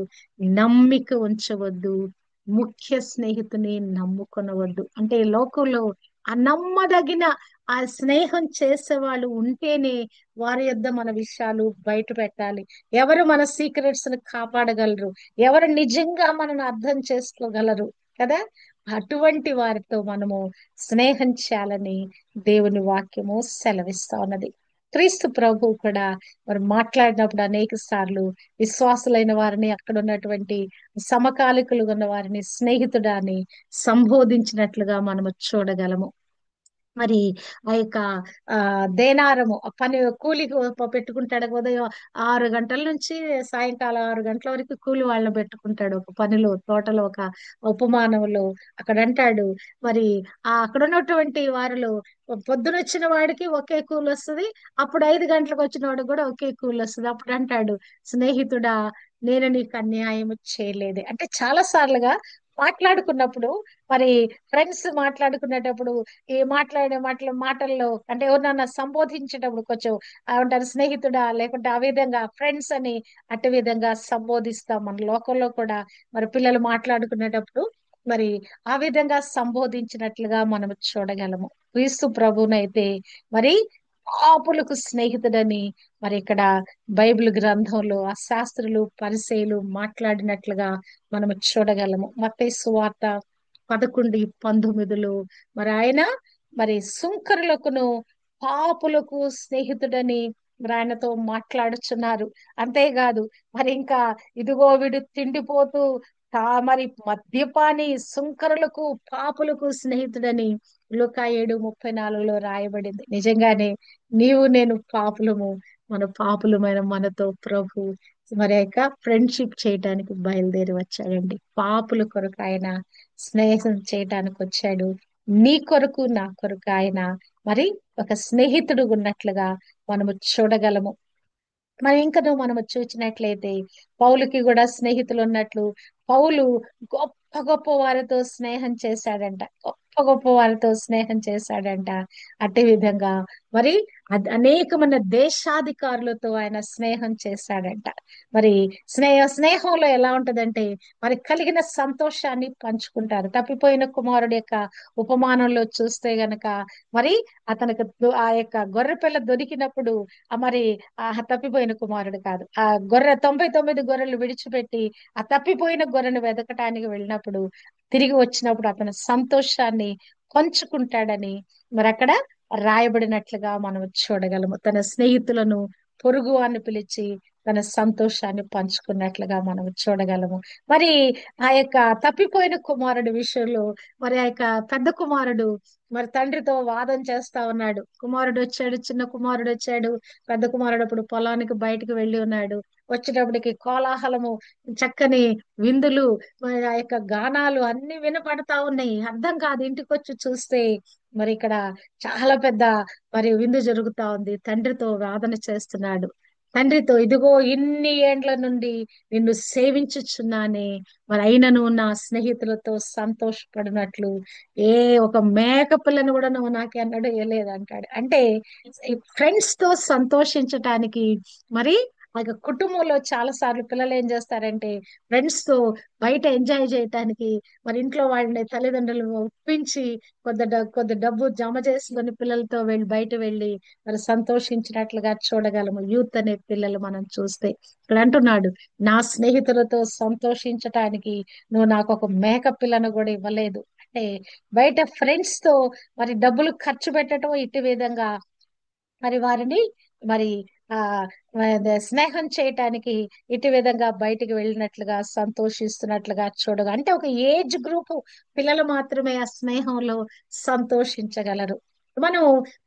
నమ్మిక ఉంచవద్దు, ముఖ్య స్నేహితుని నమ్ముకొనవద్దు. అంటే ఈ లోకంలో ఆ నమ్మదగిన ఆ స్నేహం చేసే వాళ్ళు ఉంటేనే వారి యొద్ద మన విషయాలు బయట పెట్టాలి. ఎవరు మన సీక్రెట్స్ ని కాపాడగలరు, ఎవరు నిజంగా మనను అర్థం చేసుకోగలరు కదా? అటువంటి వారితో మనము స్నేహం చేయాలని దేవుని వాక్యము సెలవిస్తా ఉన్నది. క్రీస్తు ప్రభు కూడా మరి మాట్లాడినప్పుడు అనేక సార్లు విశ్వాసులైన వారిని, అక్కడ ఉన్నటువంటి సమకాలికులుగా ఉన్న వారిని స్నేహితుడాని సంబోధించినట్లుగా మనము చూడగలము. మరి ఆ యొక్క ఆ దేనారము ఆ పని కూలికి పెట్టుకుంటాడు. ఉదయం 6 గంటల నుంచి సాయంకాలం 6 గంటల వరకు కూలి వాళ్ళని పెట్టుకుంటాడు. ఒక పనిలో, తోటలో, ఒక ఉపమానంలో అక్కడ అంటాడు. మరి అక్కడ ఉన్నటువంటి వారిలో పొద్దునొచ్చిన వాడికి ఒకే కూలి వస్తుంది, అప్పుడు 5 గంటలకు వచ్చిన వాడికి కూడా ఒకే కూలి వస్తుంది. అప్పుడు అంటాడు, స్నేహితుడా, నేను నీకు అన్యాయం చేయలేదే. అంటే చాలా సార్లుగా మాట్లాడుకున్నప్పుడు, మరి ఫ్రెండ్స్ మాట్లాడుకునేటప్పుడు ఈ మాట్లాడే మాటల్లో అంటే ఎవరినన్నా సంబోధించేటప్పుడు కొంచెం ఏమంటారు, స్నేహితుడా, లేకుంటే ఆ విధంగా ఫ్రెండ్స్ అని అటు విధంగా సంబోధిస్తాం మన లోకంలో కూడా. మరి పిల్లలు మాట్లాడుకునేటప్పుడు మరి ఆ విధంగా సంబోధించినట్లుగా మనం చూడగలము. క్రీస్తు ప్రభునైతే మరి పాపులకు స్నేహితుడని మరి ఇక్కడ బైబిల్ గ్రంథంలో ఆ శాస్త్రులు పరిసయ్యులు మాట్లాడినట్లుగా మనము చూడగలము. మత్తయి సువార్త 11:19 మరి ఆయన మరి సుంకరులకును పాపులకు స్నేహితుడని మరి ఆయనతో మాట్లాడుచున్నారు. అంతేకాదు, మరి ఇంకా ఇదిగో వీడు తిండిపోతూ మరి మద్యపాని, సుంకరులకు పాపులకు స్నేహితుడని లూకా 7:34 రాయబడింది. నిజంగానే నీవు నేను పాపులము, మన పాపులమైన మనతో ప్రభు మరి యొక్క ఫ్రెండ్షిప్ చేయటానికి బయలుదేరి వచ్చాడండి. పాపుల కొరకు ఆయన స్నేహం చేయటానికి వచ్చాడు. నీ కొరకు నా కొరకు ఆయన మరి ఒక స్నేహితుడు ఉన్నట్లుగా మనము చూడగలము. మరి ఇంకా మనము చూసినట్లయితే పౌలుకి కూడా స్నేహితులు ఉన్నట్లు, పౌలు గొప్ప గొప్ప వారితో స్నేహం చేశాడంట. గొప్ప గొప్ప వారితో స్నేహం చేశాడంట. అట్టి విధంగా మరి అనేకమైన దేశాధికారులతో ఆయన స్నేహం చేశాడంట. మరి స్నేహంలో ఎలా ఉంటదంటే మరి కలిగిన సంతోషాన్ని పంచుకుంటారు. తప్పిపోయిన కుమారుడు యొక్క ఉపమానంలో చూస్తే గనక మరి అతనికి ఆ యొక్క గొర్రె పిల్ల దొరికినప్పుడు మరి తప్పిపోయిన కుమారుడు కాదు, ఆ 99 గొర్రెలు విడిచిపెట్టి ఆ తప్పిపోయిన గొర్రెను వెతకటానికి వెళ్ళినప్పుడు, తిరిగి వచ్చినప్పుడు అతని సంతోషాన్ని పంచుకుంటాడని మరి అక్కడ రాయబడినట్లుగా మనం చూడగలము. తన స్నేహితులను పొరుగు అని పిలిచి తన సంతోషాన్ని పంచుకున్నట్లుగా మనం చూడగలము. మరి ఆ యొక్క తప్పిపోయిన కుమారుడి విషయంలో మరి ఆ యొక్క పెద్ద కుమారుడు మరి తండ్రితో వాదం చేస్తా ఉన్నాడు. కుమారుడు వచ్చాడు, చిన్న కుమారుడు వచ్చాడు. పెద్ద కుమారుడు అప్పుడు పొలానికి బయటకు వెళ్ళి ఉన్నాడు. వచ్చేటప్పటికి కోలాహలము, చక్కని విందులు, మరి ఆ యొక్క గానాలు అన్ని వినపడతా ఉన్నాయి. అర్థం కాదు, ఇంటికి వచ్చి చూస్తే మరి ఇక్కడ చాలా పెద్ద మరి విందు జరుగుతా ఉంది. తండ్రితో వాదన చేస్తున్నాడు. తండ్రితో, ఇదిగో ఇన్ని ఏండ్ల నుండి నిన్ను సేవించుచున్నానే, మరి అయినను నా స్నేహితులతో సంతోషపడినట్లు ఏ ఒక మేక పిల్లను కూడా నువ్వు నాకే అన్నాడు వేయలేదు అంటాడు. అంటే ఫ్రెండ్స్ తో సంతోషించటానికి మరి ఆ యొక్క కుటుంబంలో చాలా సార్లు పిల్లలు ఏం చేస్తారంటే ఫ్రెండ్స్ తో బయట ఎంజాయ్ చేయటానికి మరి ఇంట్లో వాళ్ళని తల్లిదండ్రులు ఒప్పించి కొద్ది డబ్బు జమ చేసుకొని పిల్లలతో బయట వెళ్ళి మరి సంతోషించినట్లుగా చూడగలము. యూత్ అనే పిల్లలు మనం చూస్తే ఇక్కడ అంటున్నాడు, నా స్నేహితులతో సంతోషించటానికి నువ్వు నాకు ఒక మేక పిల్లను కూడా ఇవ్వలేదు. అంటే బయట ఫ్రెండ్స్ తో మరి డబ్బులు ఖర్చు పెట్టడం, ఇటు విధంగా మరి వారిని మరి ఆ స్నేహం చేయటానికి ఇటు విధంగా బయటికి వెళ్ళినట్లుగా సంతోషిస్తున్నట్లుగా చూడగా, అంటే ఒక ఏజ్ గ్రూప్ పిల్లలు మాత్రమే ఆ స్నేహంలో సంతోషించగలరు. మనం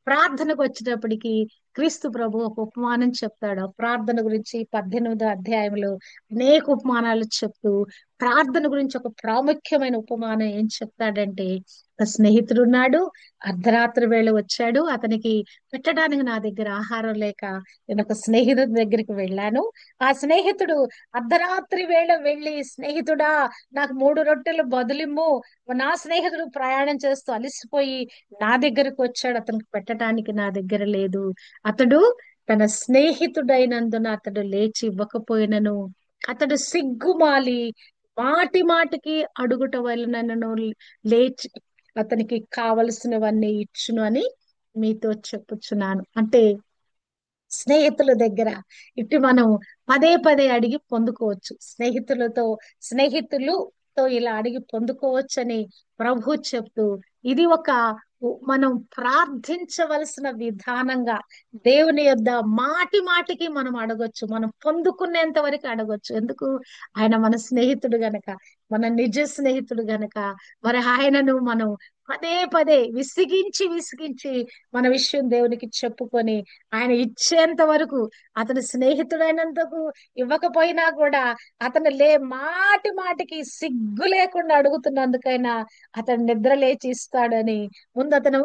ప్రార్థనకు వచ్చేటప్పటికి క్రీస్తు ప్రభు ఒక ఉపమానం చెప్తాడు. ఆ ప్రార్థన గురించి 18వ అధ్యాయంలో అనేక ఉపమానాలు చెప్తూ ప్రార్థన గురించి ఒక ప్రాముఖ్యమైన ఉపమానం ఏం చెప్తాడంటే, ఒక స్నేహితుడు ఉన్నాడు, అర్ధరాత్రి వేళ వచ్చాడు, అతనికి పెట్టడానికి నా దగ్గర ఆహారం లేక నేను ఒక స్నేహితుడి దగ్గరికి వెళ్ళాను. ఆ స్నేహితుడు అర్ధరాత్రి వేళ వెళ్ళి, స్నేహితుడా, నాకు 3 రొట్టెలు బదులిమ్ము. నా స్నేహితుడు ప్రయాణం చేస్తూ అలసిపోయి నా దగ్గరకు వచ్చాడు, అతనికి పెట్టడానికి నా దగ్గర లేదు. అతడు తన స్నేహితుడైనందున అతడు లేచి ఇవ్వకపోయినను అతడు సిగ్గుమాలి మాటి మాటికి అడుగుట వలనను లేచి అతనికి కావలసినవన్నీ ఇచ్చును అని మీతో చెప్పుచున్నాను. అంటే స్నేహితుల దగ్గర ఇటు మనం పదే పదే అడిగి పొందుకోవచ్చు. స్నేహితులతో ఇలా అడిగి పొందుకోవచ్చు అని ప్రభు చెప్తూ, ఇది ఒక మనం ప్రార్థించవలసిన విధానంగా దేవుని యొద్ద మాటి మాటికి మనం అడగొచ్చు. మనం పొందుకునేంత వరకు అడగొచ్చు. ఎందుకు? ఆయన మన స్నేహితుడు గనక, మన నిజ స్నేహితుడు గనక మరి ఆయనను మనం పదే పదే విసిగించి విసిగించి మన విషయం దేవునికి చెప్పుకొని ఆయన ఇచ్చేంత వరకు, అతని స్నేహితుడైనందుకు ఇవ్వకపోయినా కూడా అతను మాటి మాటికి సిగ్గు లేకుండా అడుగుతున్నందుకైనా అతను నిద్ర లేచి ఇస్తాడని ముందు అతను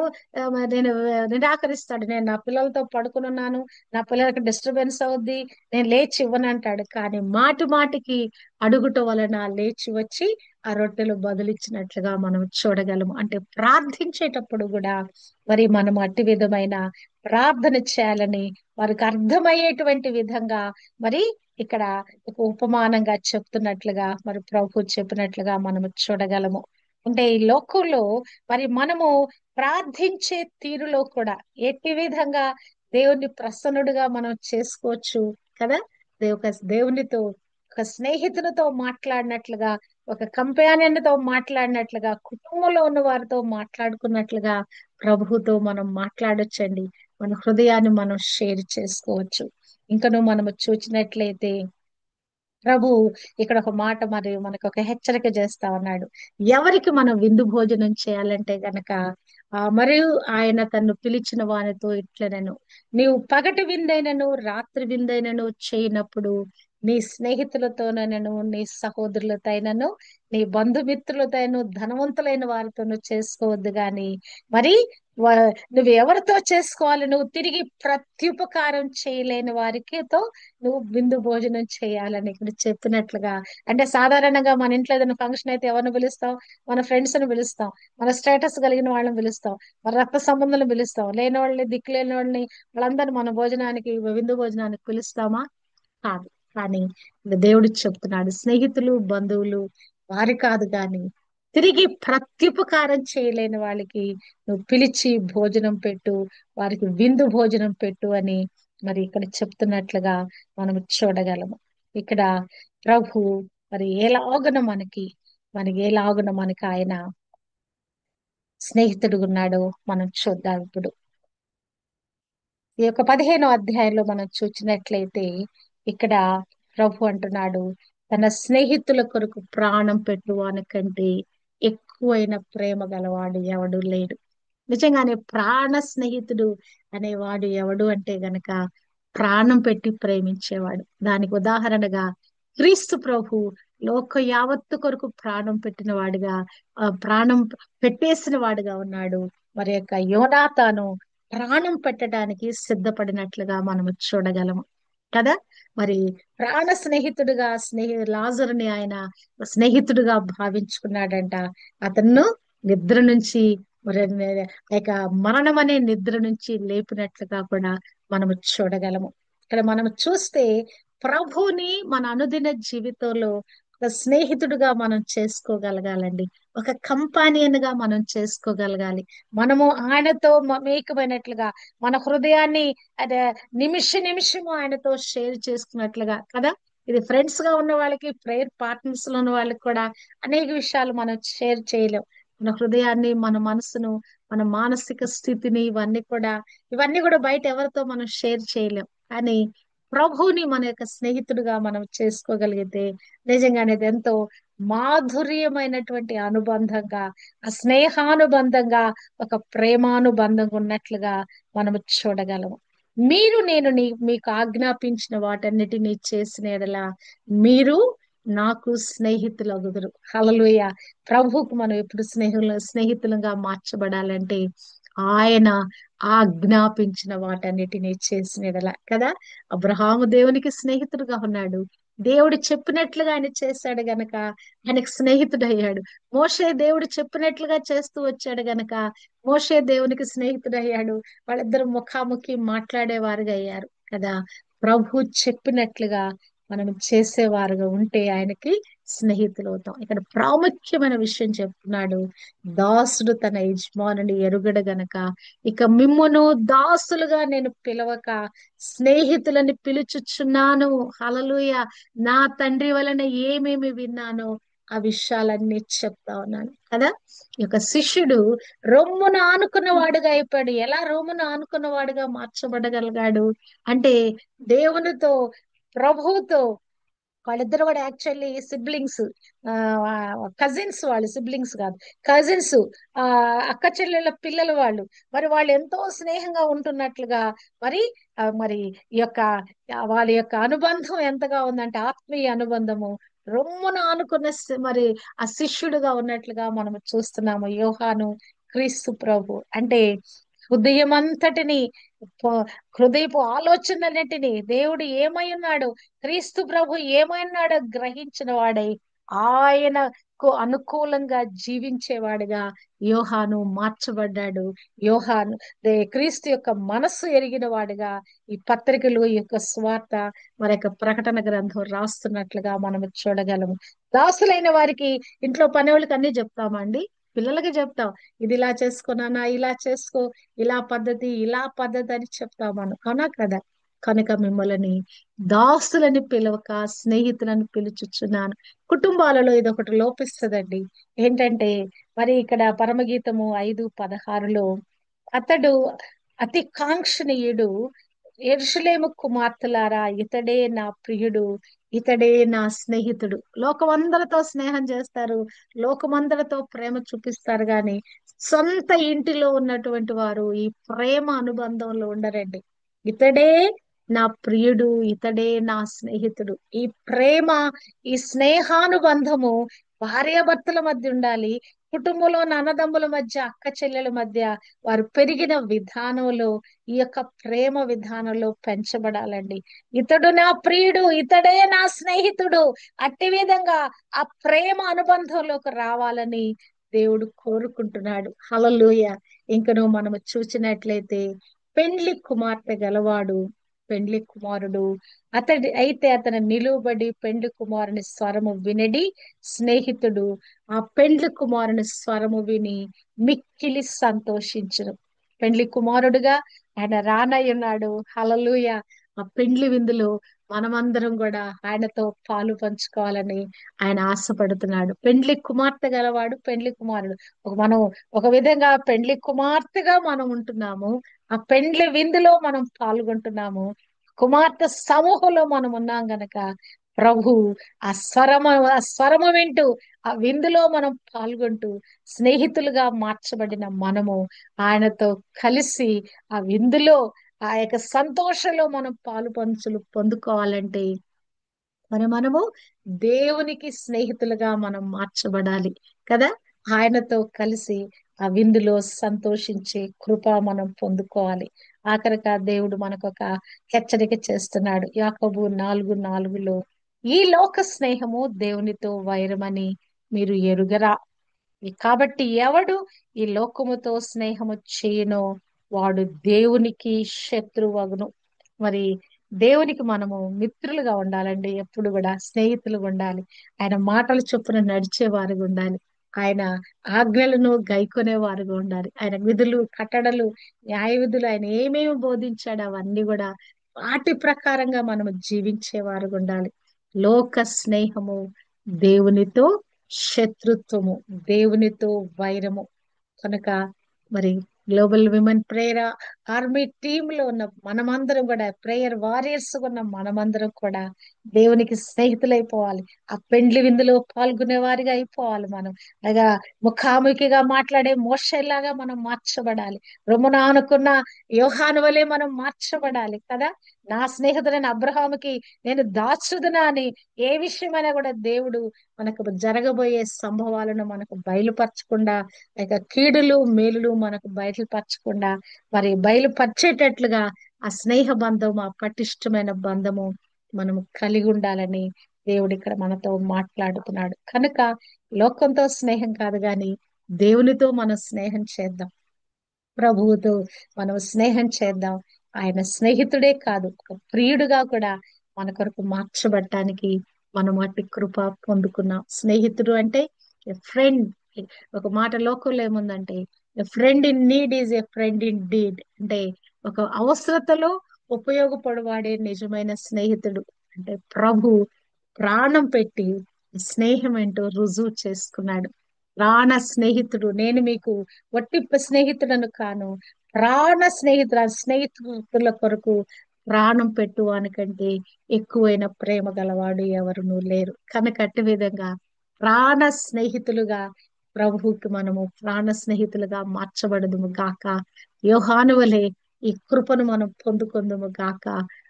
నేను నిరాకరిస్తాడు. నేను నా పిల్లలతో పడుకునున్నాను, నా పిల్లలకి డిస్టర్బెన్స్ అవుద్ది, నేను లేచి ఇవ్వను అంటాడు. కానీ మాటి మాటికి అడుగుట వలన లేచి వచ్చి ఆ రొట్టెలు బదులిచ్చినట్లుగా మనం చూడగలము. అంటే ప్రార్థించేటప్పుడు కూడా మరి మనం అట్టి విధమైన ప్రార్థన చేయాలని వారికి అర్థమయ్యేటువంటి విధంగా మరి ఇక్కడ ఒక ఉపమానంగా చెప్తున్నట్లుగా మరి ప్రభు చెప్పినట్లుగా మనము చూడగలము. అంటే ఈ లోకంలో మరి మనము ప్రార్థించే తీరులో కూడా ఎట్టి విధంగా దేవుని ప్రసన్నుడిగా మనం చేసుకోవచ్చు కదా. దేవునితో ఒక స్నేహితునితో మాట్లాడినట్లుగా, ఒక కంపానియన్ తో మాట్లాడినట్లుగా, కుటుంబంలో ఉన్న వారితో మాట్లాడుకున్నట్లుగా ప్రభువుతో మనం మాట్లాడొచ్చండి. మన హృదయాన్ని మనం షేర్ చేసుకోవచ్చు. ఇంకను మనము చూచినట్లయితే ప్రభు ఇక్కడ ఒక మాట మరి మనకు ఒక హెచ్చరిక చేస్తా ఉన్నాడు. ఎవరికి మనం విందు భోజనం చేయాలంటే గనక మరియు ఆయన తన్ను పిలిచిన వానితో ఇట్లనెను, నీవు పగటి విందైనను రాత్రి విందైనను చేయనప్పుడు నీ స్నేహితులతోనైనను నీ సహోదరులతోనైనను నీ బంధుమిత్రులతోనూ ధనవంతులైన వారితోనూ చేసుకోవద్దు గాని మరి నువ్వు ఎవరితో చేసుకోవాలి, నువ్వు తిరిగి ప్రత్యుపకారం చేయలేని వారికితో నువ్వు విందు భోజనం చేయాలని ఇక్కడ చెప్పినట్లుగా. అంటే సాధారణంగా మన ఇంట్లో ఏదైనా ఫంక్షన్ అయితే ఎవరిని పిలుస్తాం? మన ఫ్రెండ్స్ ని పిలుస్తాం, మన స్టేటస్ కలిగిన వాళ్ళని పిలుస్తాం, మన రక్త సంబంధాలను పిలుస్తాం, లేని వాళ్ళని దిక్కు లేని వాళ్ళని వాళ్ళందరినీ మన భోజనానికి విందు భోజనానికి పిలుస్తామా? కాదు. కానీ ఇక్కడ దేవుడు చెప్తున్నాడు, స్నేహితులు బంధువులు వారి కాదు కానీ తిరిగి ప్రత్యుపకారం చేయలేని వాళ్ళకి నువ్వు పిలిచి భోజనం పెట్టు, వారికి విందు భోజనం పెట్టు అని మరి ఇక్కడ చెప్తున్నట్లుగా మనం చూడగలము. ఇక్కడ ప్రభు మరి ఎలాగున మనకి ఆయన స్నేహితుడు ఉన్నాడో మనం చూద్దాం ఇప్పుడు. ఈ యొక్క 15వ అధ్యాయంలో మనం చూసినట్లయితే ఇక్కడ ప్రభు అంటున్నాడు, తన స్నేహితుల కొరకు ప్రాణం పెట్టువాని కంటే ఎక్కువైన ప్రేమ గలవాడు ఎవడు లేడు. నిజంగానే ప్రాణ స్నేహితుడు అనేవాడు ఎవడు అంటే గనక ప్రాణం పెట్టి ప్రేమించేవాడు. దానికి ఉదాహరణగా క్రీస్తు ప్రభు లోక యావత్తు కొరకు ప్రాణం పెట్టిన వాడిగా, ప్రాణం పెట్టేసిన వాడిగా ఉన్నాడు. మరి యొక్క యోనాతాను ప్రాణం పెట్టడానికి సిద్ధపడినట్లుగా మనము చూడగలము కదా. మరి ప్రాణ స్నేహితుడిగా లాజరుని ఆయన స్నేహితుడిగా భావించుకున్నాడంట. అతను నిద్ర నుంచి మరి ఇక మరణం అనే నిద్ర నుంచి లేపినట్లుగా కూడా మనము చూడగలము. ఇక్కడ మనం చూస్తే ప్రభుని మన అనుదిన జీవితంలో ఒక స్నేహితుడిగా మనం చేసుకోగలగాలండి. ఒక కంపానియన్ గా మనం చేసుకోగలగాలి. మనము ఆయనతో మమేకమైనట్లుగా మన హృదయాన్ని అదే నిమిష నిమిషము ఆయనతో షేర్ చేసుకున్నట్లుగా కదా. ఇది ఫ్రెండ్స్ గా ఉన్న వాళ్ళకి, ప్రేయర్ పార్ట్నర్స్ లో ఉన్న వాళ్ళకి కూడా అనేక విషయాలు మనం షేర్ చేయలేం. మన హృదయాన్ని, మన మనసును, మన మానసిక స్థితిని ఇవన్నీ కూడా బయట ఎవరితో మనం షేర్ చేయలేం. కానీ ప్రభువుని మన యొక్క స్నేహితుడిగా మనం చేసుకోగలిగితే నిజంగానే ఇది ఎంతో మాధుర్యమైనటువంటి అనుబంధంగా, ఆ స్నేహానుబంధంగా, ఒక ప్రేమానుబంధంగా ఉన్నట్లుగా మనము చూడగలము. మీకు ఆజ్ఞాపించిన వాటన్నిటినీ చేసిన యెడల మీరు నాకు స్నేహితులగుదురు. హల్లెలూయా. ప్రభువుకు మనం ఎప్పుడు స్నేహితులుగా మార్చబడాలంటే ఆయన ఆజ్ఞాపించిన వాటన్నిటినీ చేసిన యెడల కదా. అబ్రహాము దేవునికి స్నేహితుడుగా ఉన్నాడు. దేవుడు చెప్పినట్లుగా ఆయన చేశాడు గనక ఆయనకు స్నేహితుడయ్యాడు. మోషే దేవుడు చెప్పినట్లుగా చేస్తూ వచ్చాడు గనక మోషే దేవునికి స్నేహితుడయ్యాడు. వాళ్ళిద్దరు ముఖాముఖి మాట్లాడేవారుగా అయ్యారు కదా. ప్రభు చెప్పినట్లుగా మనం చేసేవారుగా ఉంటే ఆయనకి స్నేహితులు అవుతాం. ఇక్కడ ప్రాముఖ్యమైన విషయం చెప్తున్నాడు, దాసుడు తన యజమానుని ఎరుగడు గనక ఇక మిమ్మును దాసులుగా నేను పిలవక స్నేహితులని పిలుచుచున్నాను. హల్లెలూయా. నా తండ్రి వలన ఏమేమి విన్నానో ఆ విషయాలన్నీ చెప్తా ఉన్నాను కదా. ఈ యొక్క శిష్యుడు రొమ్మును ఆనుకున్న వాడుగా అయిపోయాడు. ఎలా రొమ్మును ఆనుకున్న వాడుగా మార్చబడగలిగాడు అంటే దేవునితో, ప్రభువుతో వాళ్ళిద్దరు కూడా యాక్చువల్లీ సిబ్లింగ్స్, కజిన్స్. వాళ్ళు సిబ్లింగ్స్ కాదు, కజిన్స్. ఆ అక్క చెల్లెళ్ళ పిల్లలు వాళ్ళు. మరి వాళ్ళు ఎంతో స్నేహంగా ఉంటున్నట్లుగా మరి మరి ఈ యొక్క వాళ్ళ యొక్క అనుబంధం ఎంతగా ఉందంటే ఆత్మీయ అనుబంధము రొమ్మున ఆనుకున్న మరి ఆ శిష్యుడుగా ఉన్నట్లుగా మనం చూస్తున్నాము యోహాను క్రీస్తు ప్రభు. అంటే హృదయం అంతటిని, ప- హృదయపు ఆలోచనలన్నిటిని దేవుడు ఏమై ఉన్నాడో, క్రీస్తు ప్రభు ఏమై ఉన్నాడో గ్రహించిన వాడై ఆయనకు అనుకూలంగా జీవించేవాడుగా యోహాను మార్చబడ్డాడు. యోహాను క్రీస్తు యొక్క మనస్సు ఎరిగిన వాడుగా ఈ పత్రికలు, ఈ యొక్క స్వార్థ, మరి యొక్క ప్రకటన గ్రంథం రాస్తున్నట్లుగా మనం చూడగలము. దాసులైన వారికి ఇంట్లో పని వాళ్ళకి అన్ని చెప్తామండి, పిల్లలకి చెప్తాం. ఇది ఇలా చేసుకున్నానా, ఇలా చేసుకో, ఇలా పద్ధతి అని చెప్తాం మనం, అవునా కదా? కనుక మిమ్మల్ని దాసులని పిలవక స్నేహితులని పిలుచుచున్నాను. కుటుంబాలలో ఇది ఒకటి లోపిస్తుందండి. ఏంటంటే మరి ఇక్కడ పరమగీతము 5:16లో అతడు అతి కాంక్షణీయుడు, యెరూషలేము కుమార్తెలారా ఇతడే నా ప్రియుడు, ఇతడే నా స్నేహితుడు. లోకమందరితో స్నేహం చేస్తారు, లోకమందరితో ప్రేమ చూపిస్తారు, గాని సొంత ఇంటిలో ఉన్నటువంటి వారు ఈ ప్రేమ అనుబంధంలో ఉండరండి. ఇతడే నా ప్రియుడు, ఇతడే నా స్నేహితుడు. ఈ ప్రేమ, ఈ స్నేహానుబంధము భార్యాభర్తల మధ్య ఉండాలి. కుటుంబంలో అన్నదమ్ముల మధ్య, అక్క చెల్లెల మధ్య వారు పెరిగిన విధానంలో ఈ యొక్క ప్రేమ విధానంలో పెంచబడాలండి. ఇతడు నా ప్రియుడు, ఇతడే నా స్నేహితుడు. అట్టి విధంగా ఆ ప్రేమ అనుబంధంలోకి రావాలని దేవుడు కోరుకుంటున్నాడు. హల్లెలూయా. ఇంకను మనము చూసినట్లయితే పెండ్లి కుమార్తె గలవాడు పెండ్లి కుమారుడు అతను నిలువబడి పెండ్లి కుమారుని స్వరము వినడి స్నేహితుడు ఆ పెండ్లి కుమారుని స్వరము విని మిక్కిలి సంతోషించును. పెండ్లి కుమారుడుగా ఆయన రానయ్యున్నాడు. హల్లెలూయా. ఆ పెండ్లి విందులో మనమందరం కూడా ఆయనతో పాలు పంచుకోవాలని ఆయన ఆశపడుతున్నాడు. పెండ్లి కుమార్తె గలవాడు పెండ్లి కుమారుడు. మనం ఒక విధంగా పెండ్లి కుమార్తెగా మనం ఉంటున్నాము, ఆ పెండ్లి విందులో మనం పాల్గొంటున్నాము, కుమార్తె సమూహంలో మనం ఉన్నాం గనక ప్రభు ఆ స్వరము వింటూ ఆ విందులో మనం పాల్గొంటూ స్నేహితులుగా మార్చబడిన మనము ఆయనతో కలిసి ఆ విందులో ఆ యొక్క సంతోషంలో మనం పాలు పంచులు పొందుకోవాలంటే మనము దేవునికి స్నేహితులుగా మనం మార్చబడాలి కదా. ఆయనతో కలిసి ఆ విందులో సంతోషించే కృప మనం పొందుకోవాలి. ఆఖరిగా దేవుడు మనకు ఒక హెచ్చరిక చేస్తున్నాడు. యాకోబు 4:4లో ఈ లోక స్నేహము దేవునితో వైరమని మీరు ఎరుగరా, కాబట్టి ఎవడు ఈ లోకముతో స్నేహము చేయనో వాడు దేవునికి శత్రువగును. మరి దేవునికి మనము మిత్రులుగా ఉండాలండి, ఎప్పుడు కూడా స్నేహితులుగా ఉండాలి. ఆయన మాటలు చొప్పున నడిచే వారుగా ఉండాలి. ఆయన ఆజ్ఞలను గైకొనే వారుగా ఉండాలి. ఆయన విధులు, కట్టడలు, న్యాయ విధులు ఆయన ఏమేమి బోధించాడు అవన్నీ కూడా వాటి ప్రకారంగా మనము జీవించే వారుగా ఉండాలి. లోక స్నేహము దేవునితో శత్రుత్వము, దేవునితో వైరము. కనుక మరి global women prayer army team లో ఉన్న మనమందరం కూడా, ప్రేయర్ వారియర్స్ ఉన్న మనమందరం కూడా దేవునికి స్నేహితులైపోవాలి. ఆ పెండ్లి విందులో పాల్గొనే వారిగా అయిపోవాలి. మనం అలాగా ముఖాముఖిగా మాట్లాడే మోషేలాగా మనం మార్చబడాలి. రొమ్మున ఆనుకున్న యోహాను వలె మనం మార్చబడాలి కదా. నా స్నేహితుడైన అబ్రహాముకి నేను దాచుదునా అని ఏ విషయమైనా కూడా దేవుడు మనకు జరగబోయే సంభవాలను మనకు బయలుపరచకుండా, లేక కీడులు మేలులు మనకు బయలుపరచకుండా మరి బయలుపరిచేటట్లుగా ఆ స్నేహ బంధం, ఆ పటిష్టమైన బంధము మనము కలిగి ఉండాలని దేవుడు ఇక్కడ మనతో మాట్లాడుతున్నాడు. కనుక లోకంతో స్నేహం కాదు గాని దేవునితో మనం స్నేహం చేద్దాం, ప్రభువుతో మనం స్నేహం చేద్దాం. ఆయన స్నేహితుడే కాదు, ఒక ప్రియుడుగా కూడా మన కొరకు మార్చబడటానికి మనం అట్టి కృప పొందుకున్నాం. స్నేహితుడు అంటే ఫ్రెండ్. ఒక మాట లోకంలో ఏముందంటే friend in need is a friend indeed. అంటే ఒక అవసరతలో ఉపయోగపడవాడే నిజమైన స్నేహితుడు. అంటే ప్రభు ప్రాణం పెట్టి స్నేహం ఏంటో రుజువు చేసుకున్నాడు. ప్రాణ స్నేహితుడు, నేను మీకు వట్టి స్నేహితుడను కాను, ప్రాణ స్నేహితుల కొరకు ప్రాణం పెట్టువానికంటే ఎక్కువైన ప్రేమ గలవాడు ఎవరునూ లేరు. కనుక అట్టి విధంగా ప్రాణ స్నేహితులుగా ప్రభువుకి మనము ప్రాణ స్నేహితులుగా మార్చబడదుము గాక. యోహాను వలె ఈ కృపను మనం పొందుకుందుము గాక.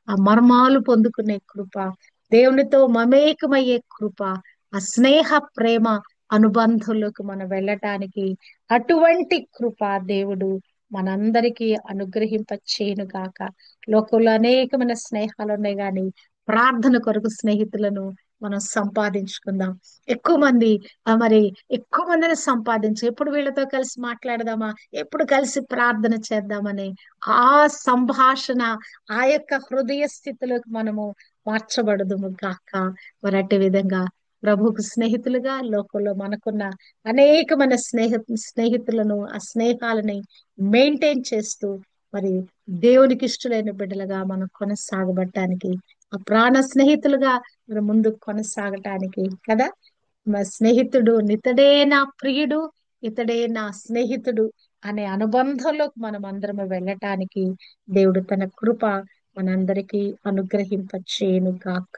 ఆ మర్మాలు పొందుకునే కృప, దేవునితో మమేకమయ్యే కృప, ఆ స్నేహ ప్రేమ అనుబంధంలోకి మనం వెళ్ళటానికి అటువంటి కృప దేవుడు మనందరికీ అనుగ్రహింప చేయను గాక. లోకంలో అనేకమైన స్నేహాలు ఉన్నాయి కానీ ప్రార్థన కొరకు స్నేహితులను మనం సంపాదించుకుందాం. ఎక్కువ మంది మరి ఎక్కువ మందిని సంపాదించి ఎప్పుడు వీళ్ళతో కలిసి మాట్లాడదామా, ఎప్పుడు కలిసి ప్రార్థన చేద్దామని ఆ సంభాషణ, ఆ యొక్క హృదయ స్థితిలోకి మనము మార్చబడదుము గాక. మరి అట్టి విధంగా ప్రభువుకు స్నేహితులుగా లోకంలో మనకున్న అనేకమైన స్నేహితులను, ఆ స్నేహాలని మెయింటైన్ చేస్తూ మరి దేవునికి ఇష్టలైన బిడ్డలుగా మనం కొనసాగబడటానికి, ఆ ప్రాణ స్నేహితులుగా మనం ముందుకు కొనసాగటానికి కదా. మా స్నేహితుడు ఇతడే నా ప్రియుడు, ఇతడే నా స్నేహితుడు అనే అనుబంధంలోకి మనం అందరం వెళ్ళటానికి దేవుడు తన కృప మనందరికీ అనుగ్రహింప చేయను గాక.